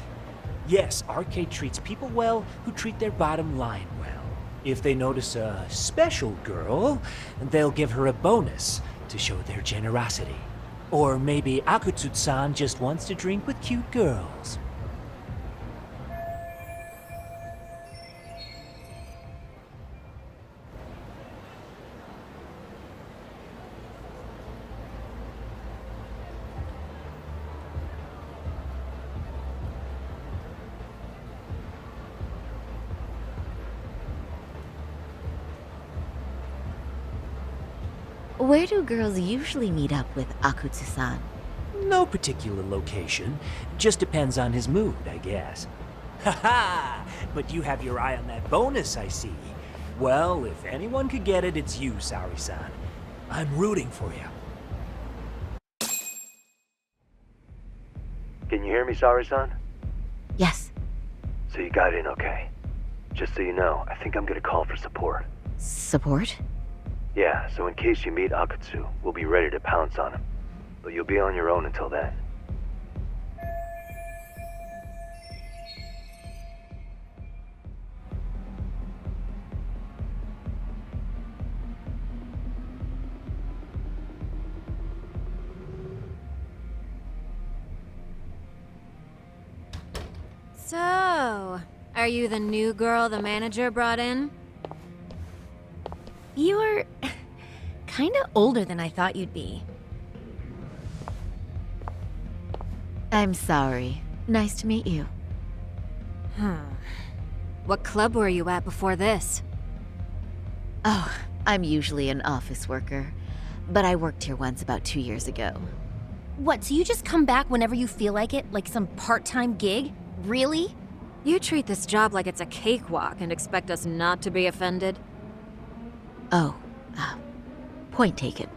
Yes, RK treats people well who treat their bottom line well. If they notice a special girl, they'll give her a bonus to show their generosity. Or maybe Akutsu-san just wants to drink with cute girls. Where do girls usually meet up with Akutsu-san? No particular location. Just depends on his mood, I guess. Haha! But you have your eye on that bonus, I see. Well, if anyone could get it, it's you, Saori-san. I'm rooting for you. Can you hear me, Saori-san? Yes. So you got in okay. Just so you know, I think I'm gonna call for support. Support? Yeah, so in case you meet Akutsu, we'll be ready to pounce on him. But you'll be on your own until then. So, are you the new girl the manager brought in? You're kinda older than I thought you'd be. I'm sorry. Nice to meet you. What club were you at before this? Oh, I'm usually an office worker, but I worked here once about 2 years ago. What, so you just come back whenever you feel like it, like some part-time gig? Really? You treat this job like it's a cakewalk and expect us not to be offended? Oh, point taken.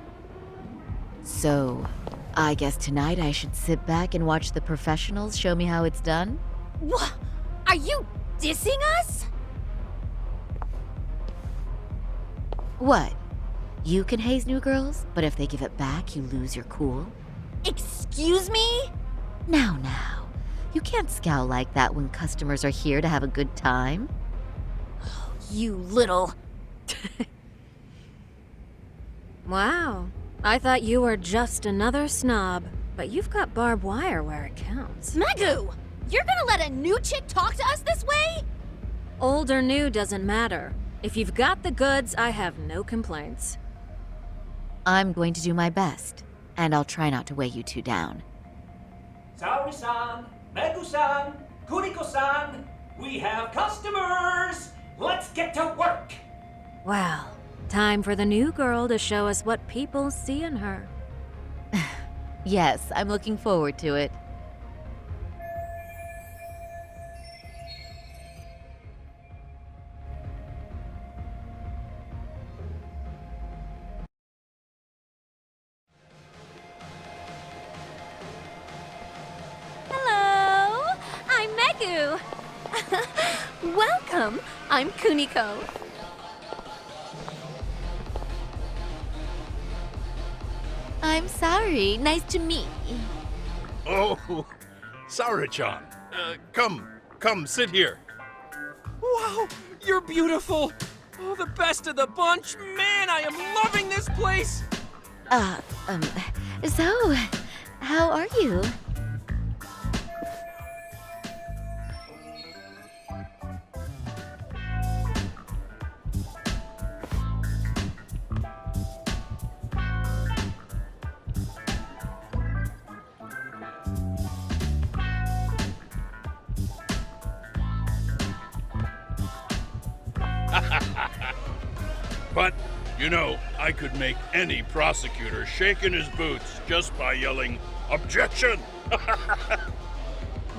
So, I guess tonight I should sit back and watch the professionals show me how it's done? What? Are you dissing us? What? You can haze new girls, but if they give it back, you lose your cool? Excuse me? Now. You can't scowl like that when customers are here to have a good time. You little... Wow. I thought you were just another snob, but you've got barbed wire where it counts. Megu! You're gonna let a new chick talk to us this way? Old or new doesn't matter. If you've got the goods, I have no complaints. I'm going to do my best, and I'll try not to weigh you two down. Saori-san, Megu-san, Kuriko-san, we have customers! Let's get to work! Well, time for the new girl to show us what people see in her. Yes, I'm looking forward to it. Hello! I'm Megu! Welcome! I'm Kuniko. I'm sorry. Nice to meet you. Oh, Saori-chan. Come, sit here. Wow, you're beautiful. Oh, the best of the bunch. Man, I am loving this place. So, how are you? But, you know, I could make any prosecutor shake in his boots just by yelling, "Objection!"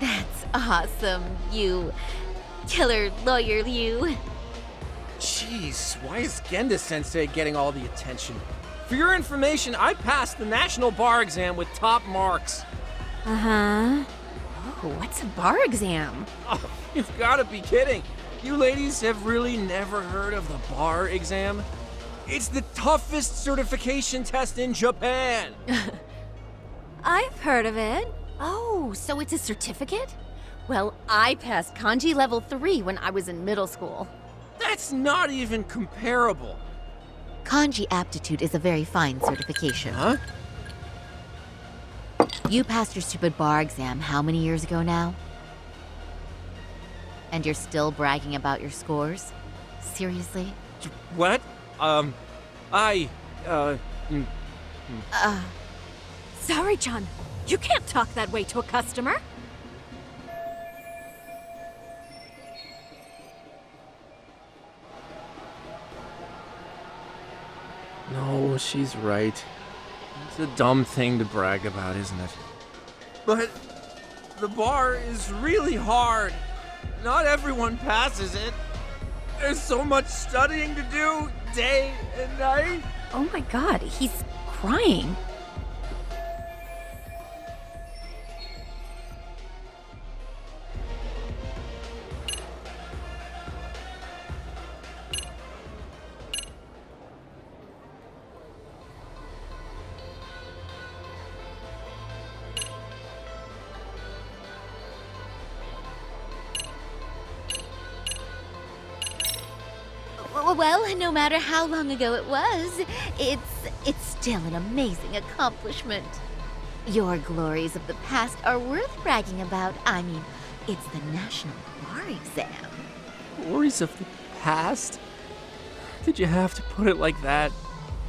That's awesome, you killer lawyer, you. Jeez, why is Genda-sensei getting all the attention? For your information, I passed the national bar exam with top marks. Uh-huh. Oh, what's a bar exam? Oh, you've gotta be kidding. You ladies have really never heard of the bar exam? It's the toughest certification test in Japan. I've heard of it. Oh, so it's a certificate? Well, I passed kanji level 3 when I was in middle school. That's not even comparable. Kanji aptitude is a very fine certification. Huh? You passed your stupid bar exam how many years ago now? And you're still bragging about your scores? Seriously? What? Sorry, John. You can't talk that way to a customer. No, she's right. It's a dumb thing to brag about, isn't it? But the bar is really hard. Not everyone passes it. There's so much studying to do, day and night. Oh my god, he's crying. Well, no matter how long ago it was, it's still an amazing accomplishment. Your glories of the past are worth bragging about. I mean, it's the national bar exam. Glories of the past? Did you have to put it like that?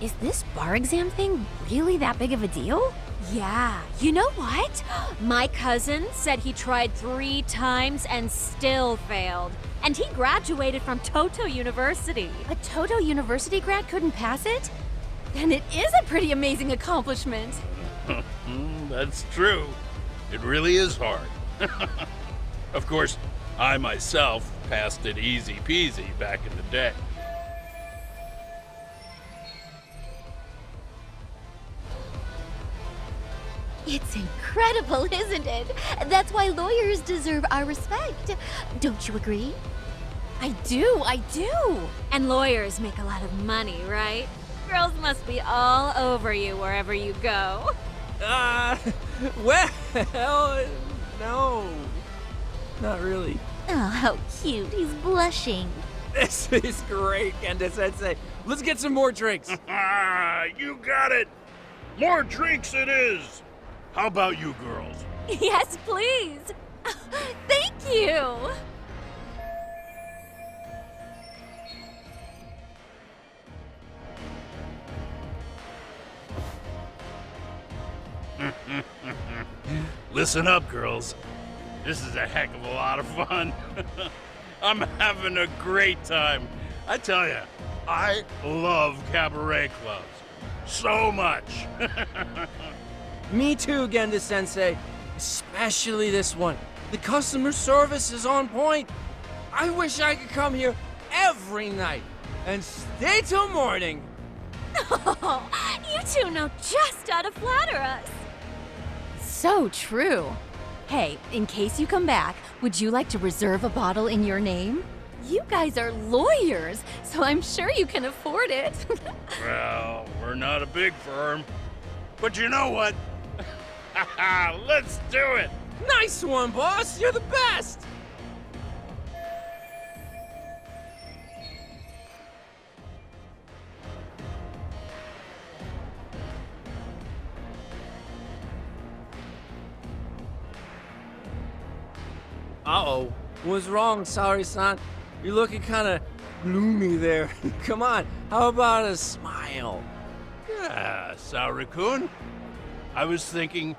Is this bar exam thing really that big of a deal? Yeah. You know what? My cousin said he tried 3 times and still failed. And he graduated from Toto University. A Toto University grad couldn't pass it? Then it is a pretty amazing accomplishment. That's true. It really is hard. Of course, I myself passed it easy peasy back in the day. It's incredible, isn't it? That's why lawyers deserve our respect. Don't you agree? I do. And lawyers make a lot of money, right? Girls must be all over you wherever you go. Well, no. Not really. Oh, how cute. He's blushing. This is great, Genda-sensei. Let's get some more drinks. You got it. More drinks it is. How about you girls? Yes, please. Thank you. Listen up, girls. This is a heck of a lot of fun. I'm having a great time. I tell you, I love cabaret clubs. So much. Me too, Genda-sensei. Especially this one. The customer service is on point. I wish I could come here every night and stay till morning. Oh, you two know just how to flatter us. So true. Hey, in case you come back, would you like to reserve a bottle in your name? You guys are lawyers, so I'm sure you can afford it. Well, we're not a big firm. But you know what? Let's do it! Nice one, boss! You're the best! Uh-oh. What's wrong, Saori-san? You're looking kinda gloomy there. Come on, how about a smile? Yeah, Saori-kun. I was thinking,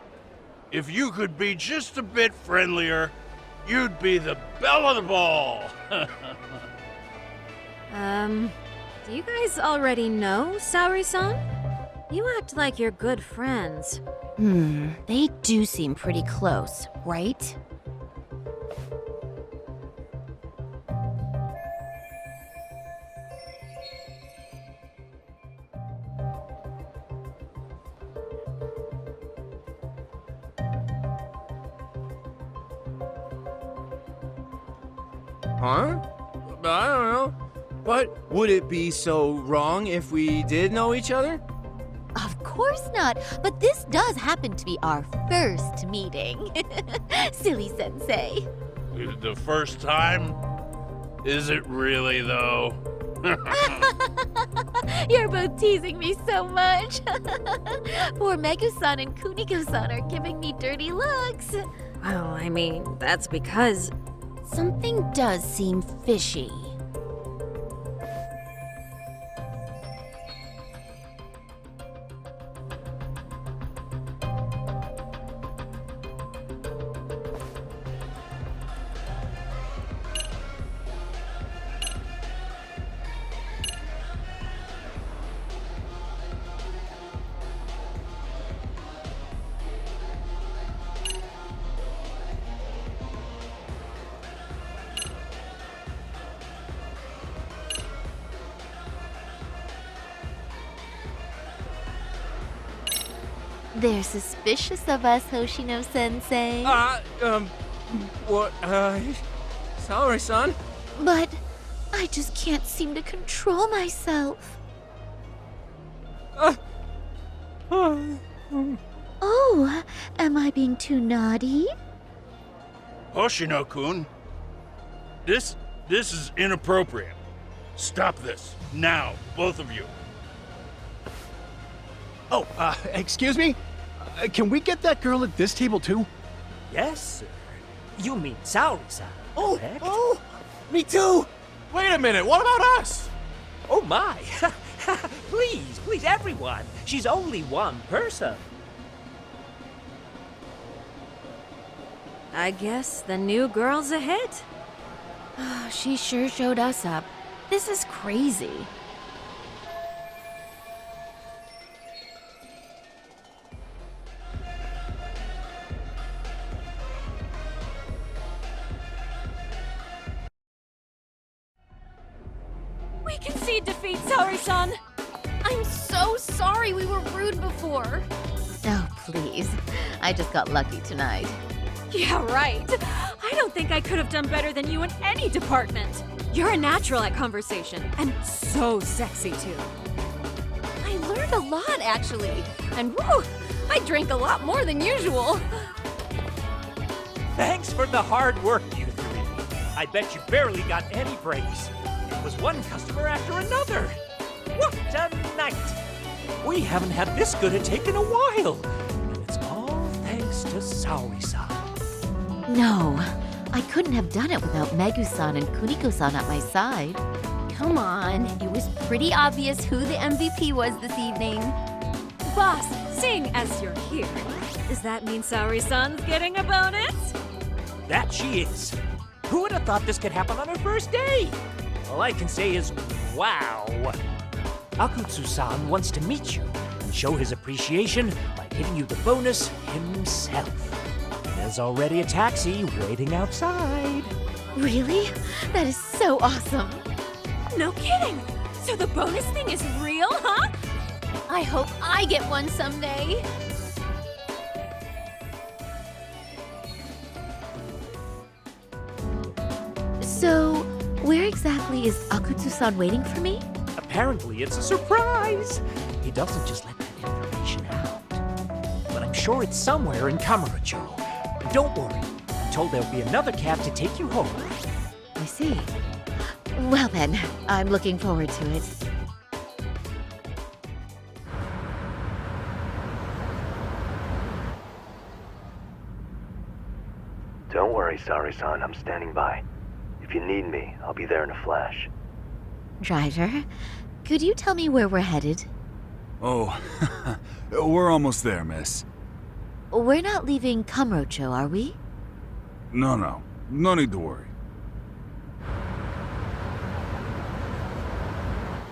if you could be just a bit friendlier, you'd be the belle of the ball. Do you guys already know Saori-san? You act like you're good friends. They do seem pretty close, right? Huh? I don't know. But would it be so wrong if we did know each other? Of course not, but this does happen to be our first meeting. Silly sensei. The first time? Is it really, though? You're both teasing me so much. Poor Megu-san and Kuniko-san are giving me dirty looks. Well, I mean, that's because Something does seem fishy. They're suspicious of us, Hoshino-sensei. What, sorry, son. But I just can't seem to control myself. Oh, am I being too naughty? Hoshino-kun, this is inappropriate. Stop this, now, both of you. Oh, excuse me? Can we get that girl at this table too? Yes, sir. You mean Saori-san, correct? Oh, me too! Wait a minute, what about us? Oh my! Please, everyone! She's only one person. I guess the new girl's a hit. She sure showed us up. This is crazy. We concede defeat, Saori-san. I'm so sorry we were rude before. Oh, please. I just got lucky tonight. Yeah, right. I don't think I could have done better than you in any department. You're a natural at conversation, and so sexy, too. I learned a lot, actually. And whew, I drank a lot more than usual. Thanks for the hard work, you three. I bet you barely got any breaks. It was one customer after another. What a night! We haven't had this good a take in a while. And it's all thanks to Saori-san. No, I couldn't have done it without Megu-san and Kuniko-san at my side. Come on, it was pretty obvious who the MVP was this evening. Boss, seeing as you're here, does that mean Saori-san's getting a bonus? That she is. Who would have thought this could happen on her first day? All I can say is, wow. Akutsu-san wants to meet you and show his appreciation by giving you the bonus himself. There's already a taxi waiting outside. Really? That is so awesome. No kidding. So the bonus thing is real, huh? I hope I get one someday. So, where exactly is Akutsu-san waiting for me? Apparently it's a surprise. He doesn't just let that information out. But I'm sure it's somewhere in Kamurocho. And don't worry, I'm told there'll be another cab to take you home. I see. Well then, I'm looking forward to it. Don't worry, Saori-san, I'm standing by. If you need me, I'll be there in a flash. Driver, could you tell me where we're headed? Oh, we're almost there, miss. We're not leaving Kamurocho, are we? No need to worry.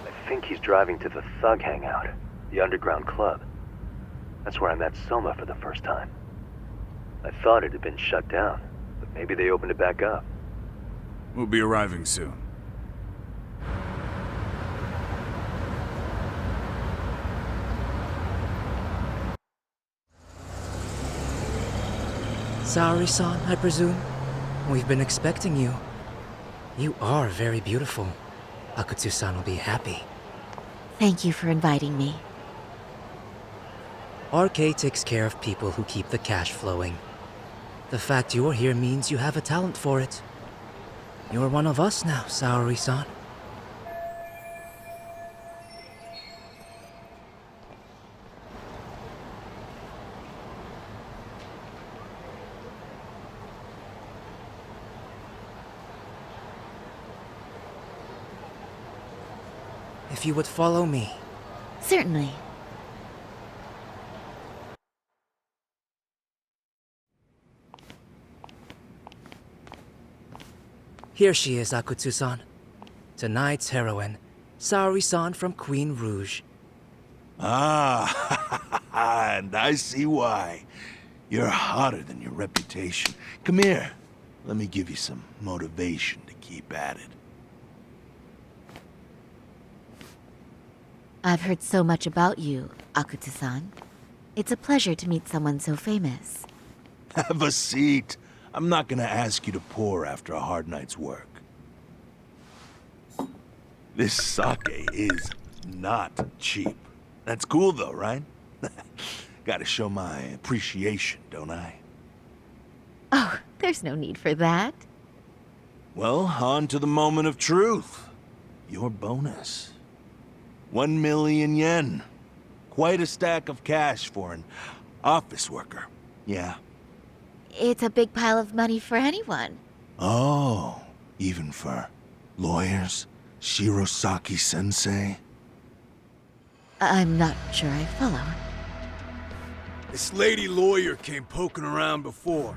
I think he's driving to the Thug Hangout, the underground club. That's where I met Soma for the first time. I thought it had been shut down, but maybe they opened it back up. We'll be arriving soon. Saori-san, I presume? We've been expecting you. You are very beautiful. Akutsu-san will be happy. Thank you for inviting me. RK takes care of people who keep the cash flowing. The fact you're here means you have a talent for it. You're one of us now, Saori-san. If you would follow me. Certainly. Here she is, Akutsu-san. Tonight's heroine, Saori-san from Queen Rouge. Ah, and I see why. You're hotter than your reputation. Come here. Let me give you some motivation to keep at it. I've heard so much about you, Akutsu-san. It's a pleasure to meet someone so famous. Have a seat. I'm not gonna ask you to pour after a hard night's work. This sake is not cheap. That's cool though, right? Gotta show my appreciation, don't I? Oh, there's no need for that. Well, on to the moment of truth. Your bonus. 1 million yen. Quite a stack of cash for an office worker. Yeah. It's a big pile of money for anyone. Oh, even for lawyers? Shirosaki-sensei? I'm not sure I follow. This lady lawyer came poking around before.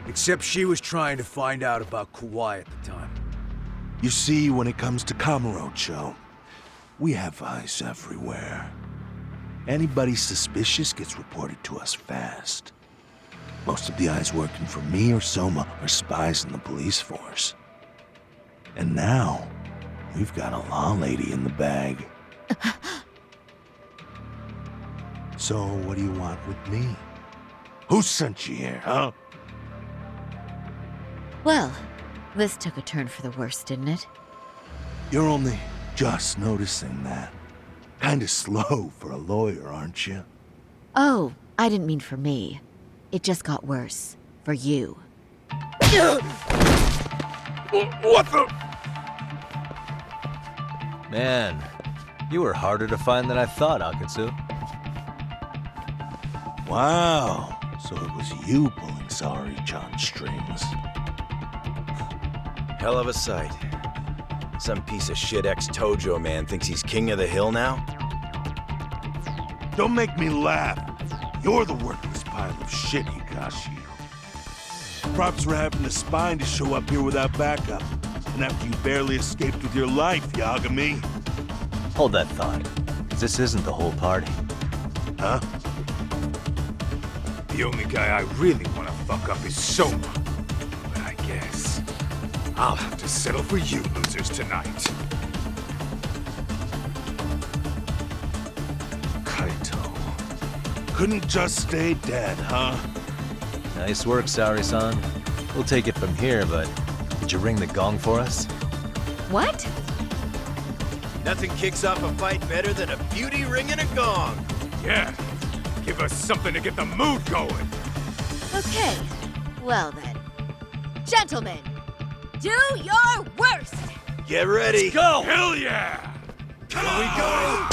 Except she was trying to find out about Kauai at the time. You see, when it comes to Kamurocho, we have eyes everywhere. Anybody suspicious gets reported to us fast. Most of the eyes working for me or Soma are spies in the police force. And now, we've got a law lady in the bag. So, what do you want with me? Who sent you here, huh? Well, this took a turn for the worse, didn't it? You're only just noticing that. Kinda slow for a lawyer, aren't you? Oh, I didn't mean for me. It just got worse. For you. What the? Man, you were harder to find than I thought, Akutsu. Wow, so it was you pulling Saori-chan's strings. Hell of a sight. Some piece of shit ex-Tojo man thinks he's king of the hill now? Don't make me laugh. You're the worthless pile of shit, Hikashi. Props for having the spine to show up here without backup. And after you barely escaped with your life, Yagami. Hold that thought. This isn't the whole party. Huh? The only guy I really want to fuck up is Soma. But I guess I'll have to settle for you losers tonight. Kaito. Couldn't just stay dead, huh? Nice work, Saori-san. We'll take it from here, but did you ring the gong for us? What? Nothing kicks off a fight better than a beauty ringing a gong. Yeah, give us something to get the mood going. Okay, well then. Gentlemen, do your worst! Get ready. Let's go! Hell yeah! Here we go!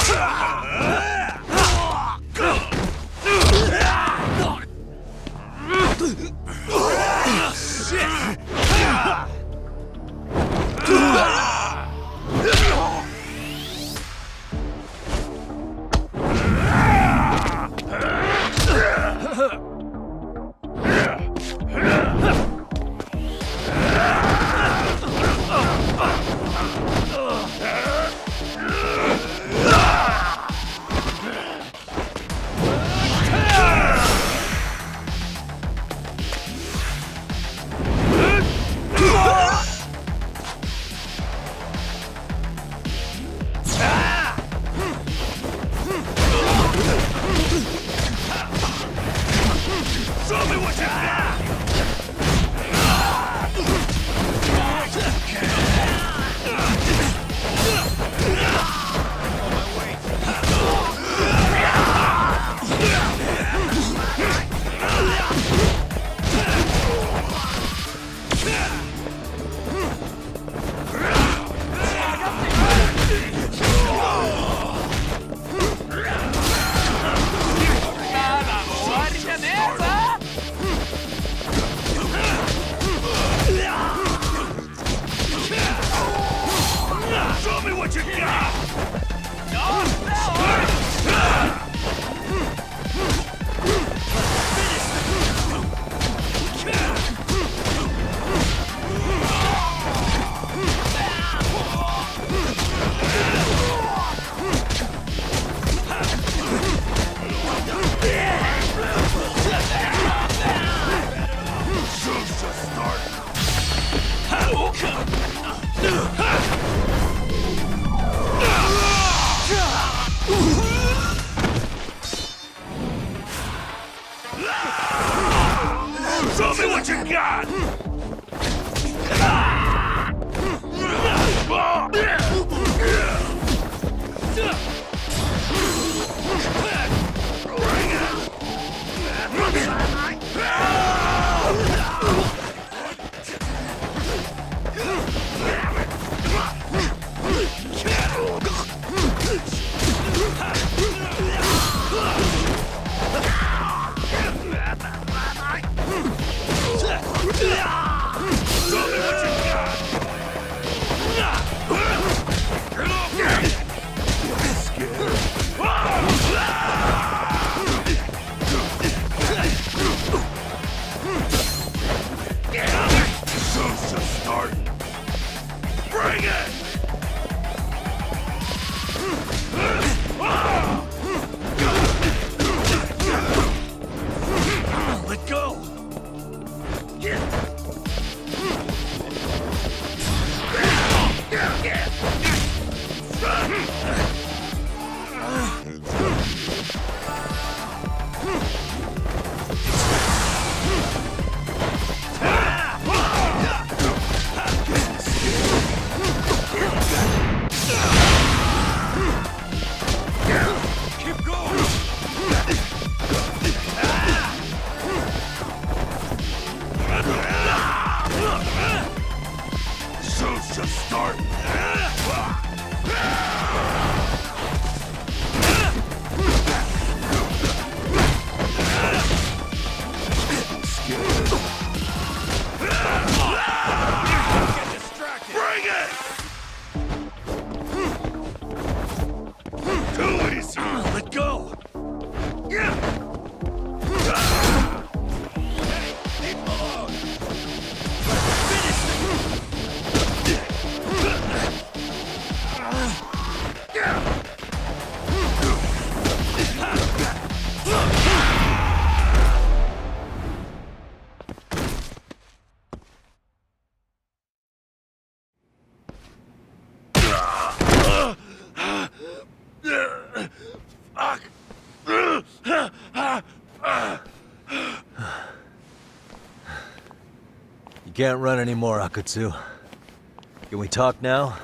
Show me what you got! You can't run anymore, Akutsu. Can we talk now?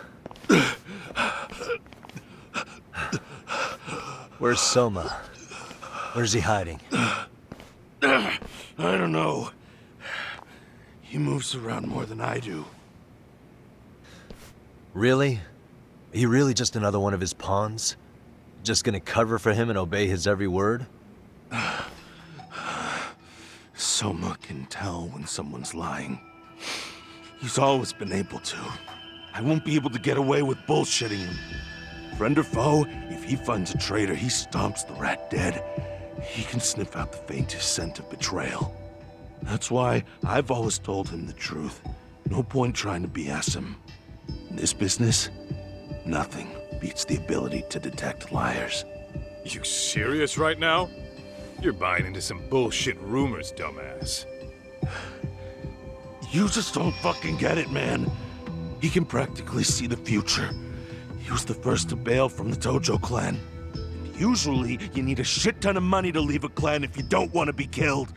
Where's Soma? Where's he hiding? I don't know. He moves around more than I do. Really? Are you really just another one of his pawns? Just gonna cover for him and obey his every word? Soma can tell when someone's lying. He's always been able to. I won't be able to get away with bullshitting him. Friend or foe, if he finds a traitor, he stomps the rat dead. He can sniff out the faintest scent of betrayal. That's why I've always told him the truth. No point trying to BS him. In this business, nothing beats the ability to detect liars. You serious right now? You're buying into some bullshit rumors, dumbass. You just don't fucking get it, man. He can practically see the future. He was the first to bail from the Tojo clan. And usually, you need a shit ton of money to leave a clan if you don't want to be killed.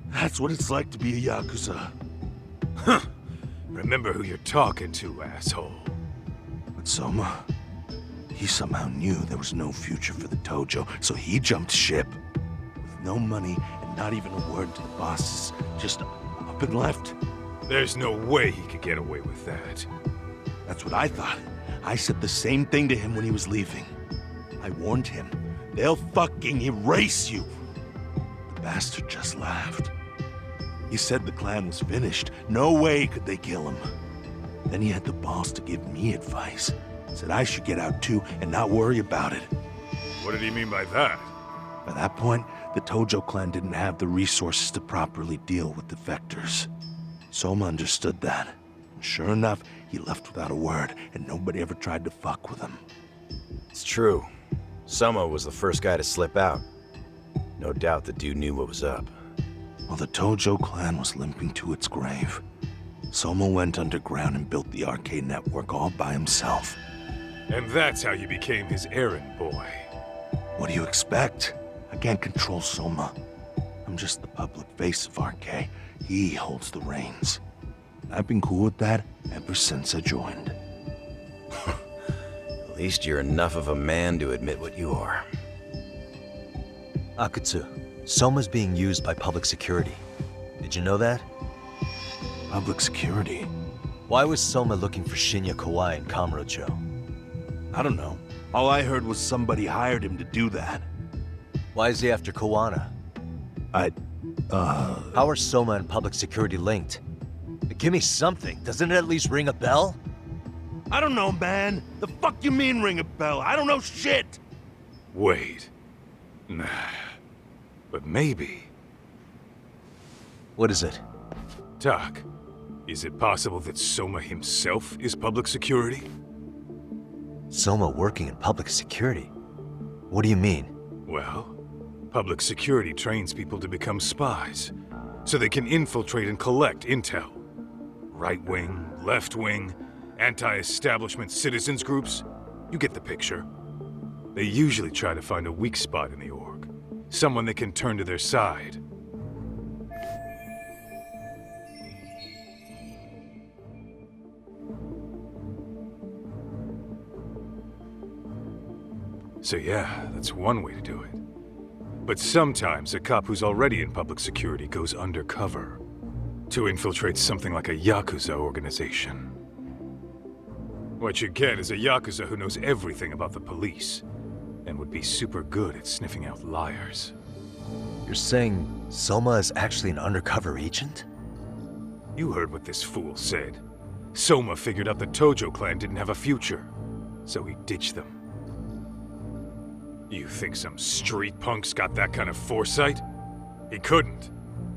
That's what it's like to be a Yakuza. Huh. Remember who you're talking to, asshole. But Soma, he somehow knew there was no future for the Tojo, so he jumped ship. With no money and not even a word to the bosses, just up and left. There's no way he could get away with that. That's what I thought. I said the same thing to him when he was leaving. I warned him, they'll fucking erase you. The bastard just laughed. He said the clan was finished. No way could they kill him. Then he had the balls to give me advice. Said I should get out too and not worry about it. What did he mean by that? By that point, the Tojo clan didn't have the resources to properly deal with defectors. Soma understood that. And sure enough, he left without a word, and nobody ever tried to fuck with him. It's true. Soma was the first guy to slip out. No doubt the dude knew what was up. While the Tojo clan was limping to its grave, Soma went underground and built the arcade network all by himself. And that's how you became his errand boy. What do you expect? I can't control Soma. I'm just the public face of RK. He holds the reins. I've been cool with that ever since I joined. At least you're enough of a man to admit what you are. Akutsu, Soma's being used by public security. Did you know that? Public security? Why was Soma looking for Shinya Kawai and Kamurocho? I don't know. All I heard was somebody hired him to do that. Why is he after Kawana? How are Soma and public security linked? Give me something. Doesn't it at least ring a bell? I don't know, man. The fuck you mean ring a bell? I don't know shit! Wait. Nah. But maybe. What is it? Doc, is it possible that Soma himself is public security? Soma working in public security? What do you mean? Well, public security trains people to become spies, so they can infiltrate and collect intel. Right wing, left wing, anti-establishment citizens groups. You get the picture. They usually try to find a weak spot in the org. Someone they can turn to their side. So yeah, that's one way to do it. But sometimes a cop who's already in public security goes undercover to infiltrate something like a Yakuza organization. What you get is a Yakuza who knows everything about the police and would be super good at sniffing out liars. You're saying Soma is actually an undercover agent? You heard what this fool said. Soma figured out the Tojo clan didn't have a future, so he ditched them. You think some street punk's got that kind of foresight? He couldn't,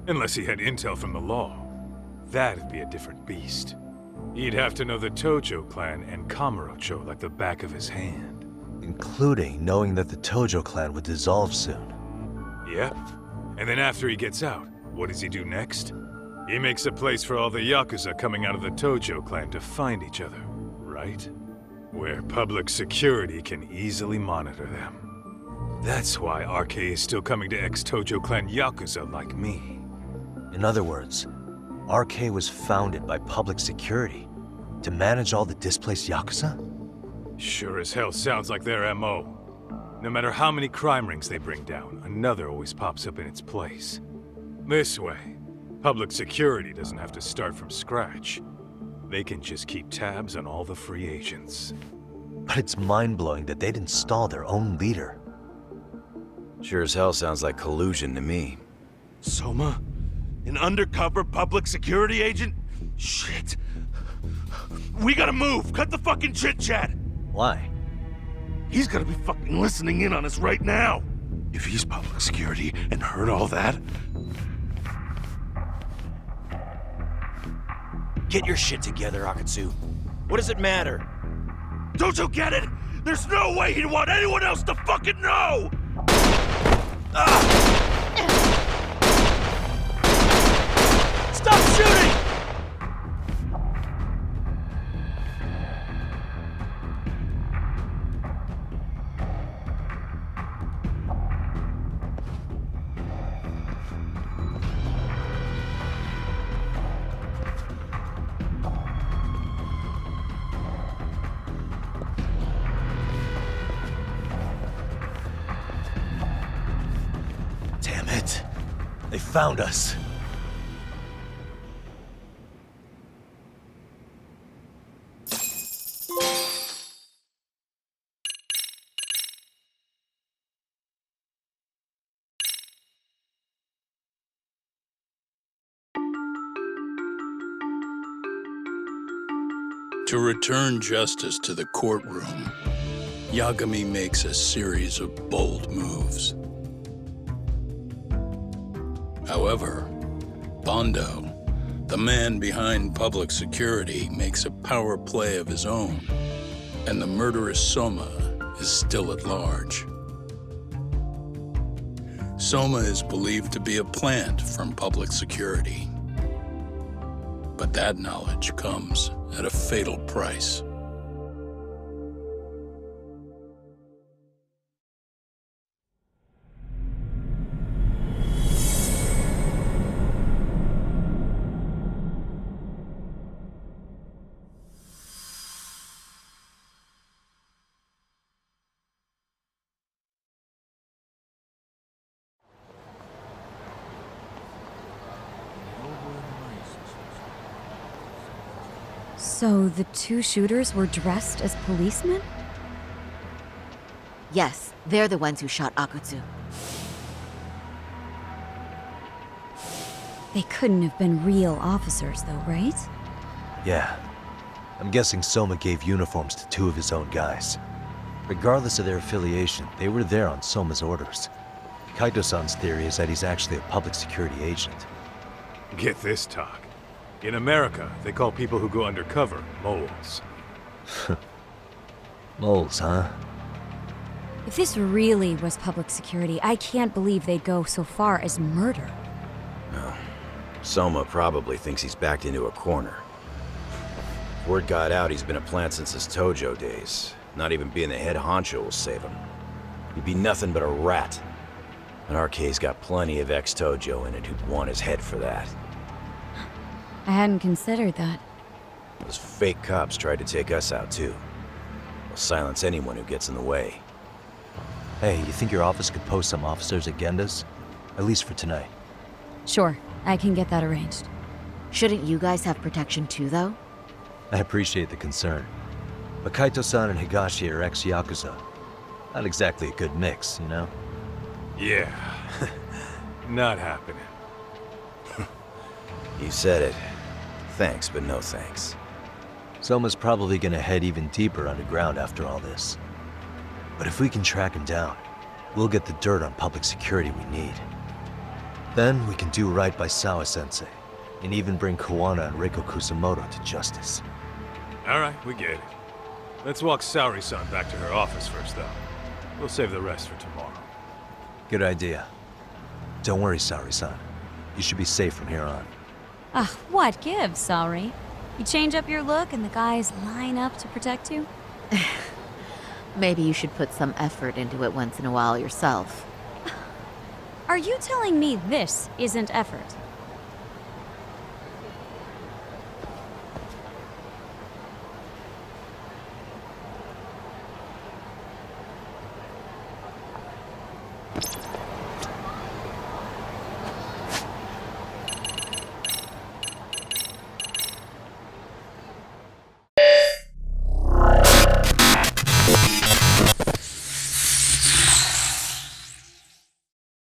unless he had intel from the law. That'd be a different beast. He'd have to know the Tojo clan and Kamurocho like the back of his hand. Including knowing that the Tojo clan would dissolve soon. Yep. And then after he gets out, what does he do next? He makes a place for all the Yakuza coming out of the Tojo clan to find each other, right? Where public security can easily monitor them. That's why RK is still coming to ex-Tojo clan Yakuza like me. In other words, RK was founded by public security to manage all the displaced Yakuza? Sure as hell sounds like their MO. No matter how many crime rings they bring down, another always pops up in its place. This way, public security doesn't have to start from scratch. They can just keep tabs on all the free agents. But it's mind-blowing that they'd install their own leader. Sure as hell sounds like collusion to me. Soma? An undercover public security agent? Shit. We gotta move! Cut the fucking chit-chat! Why? He's gotta be fucking listening in on us right now! If he's public security and heard all that... Get your shit together, Akutsu. What does it matter? Don't you get it? There's no way he'd want anyone else to fucking know! Stop shooting! Damn it. They found us. To return justice to the courtroom, Yagami makes a series of bold moves. However, Bondo, the man behind public security, makes a power play of his own, and the murderous Soma is still at large. Soma is believed to be a plant from public security. But that knowledge comes at a fatal price. So the two shooters were dressed as policemen? Yes, they're the ones who shot Akutsu. They couldn't have been real officers, though, right? Yeah. I'm guessing Soma gave uniforms to two of his own guys. Regardless of their affiliation, they were there on Soma's orders. Kaito-san's theory is that he's actually a public security agent. Get this, talk. In America, they call people who go undercover moles. Moles, huh? If this really was public security, I can't believe they'd go so far as murder. No. Soma probably thinks he's backed into a corner. Word got out he's been a plant since his Tojo days. Not even being the head honcho will save him. He'd be nothing but a rat. And RK's got plenty of ex-Tojo in it who'd want his head for that. I hadn't considered that. Those fake cops tried to take us out too. They'll silence anyone who gets in the way. Hey, you think your office could post some officers at Genda's? At least for tonight. Sure, I can get that arranged. Shouldn't you guys have protection too, though? I appreciate the concern. But Kaito-san and Higashi are ex-Yakuza. Not exactly a good mix, you know? Yeah. Not happening. You said it. Thanks, but no thanks. Soma's probably gonna head even deeper underground after all this. But if we can track him down, we'll get the dirt on public security we need. Then we can do right by Sawa-sensei, and even bring Kawana and Reiko Kusamoto to justice. Alright, we get it. Let's walk Saori-san back to her office first, though. We'll save the rest for tomorrow. Good idea. Don't worry, Saori-san. You should be safe from here on. What gives, sorry? You change up your look and the guys line up to protect you? Maybe you should put some effort into it once in a while yourself. Are you telling me this isn't effort?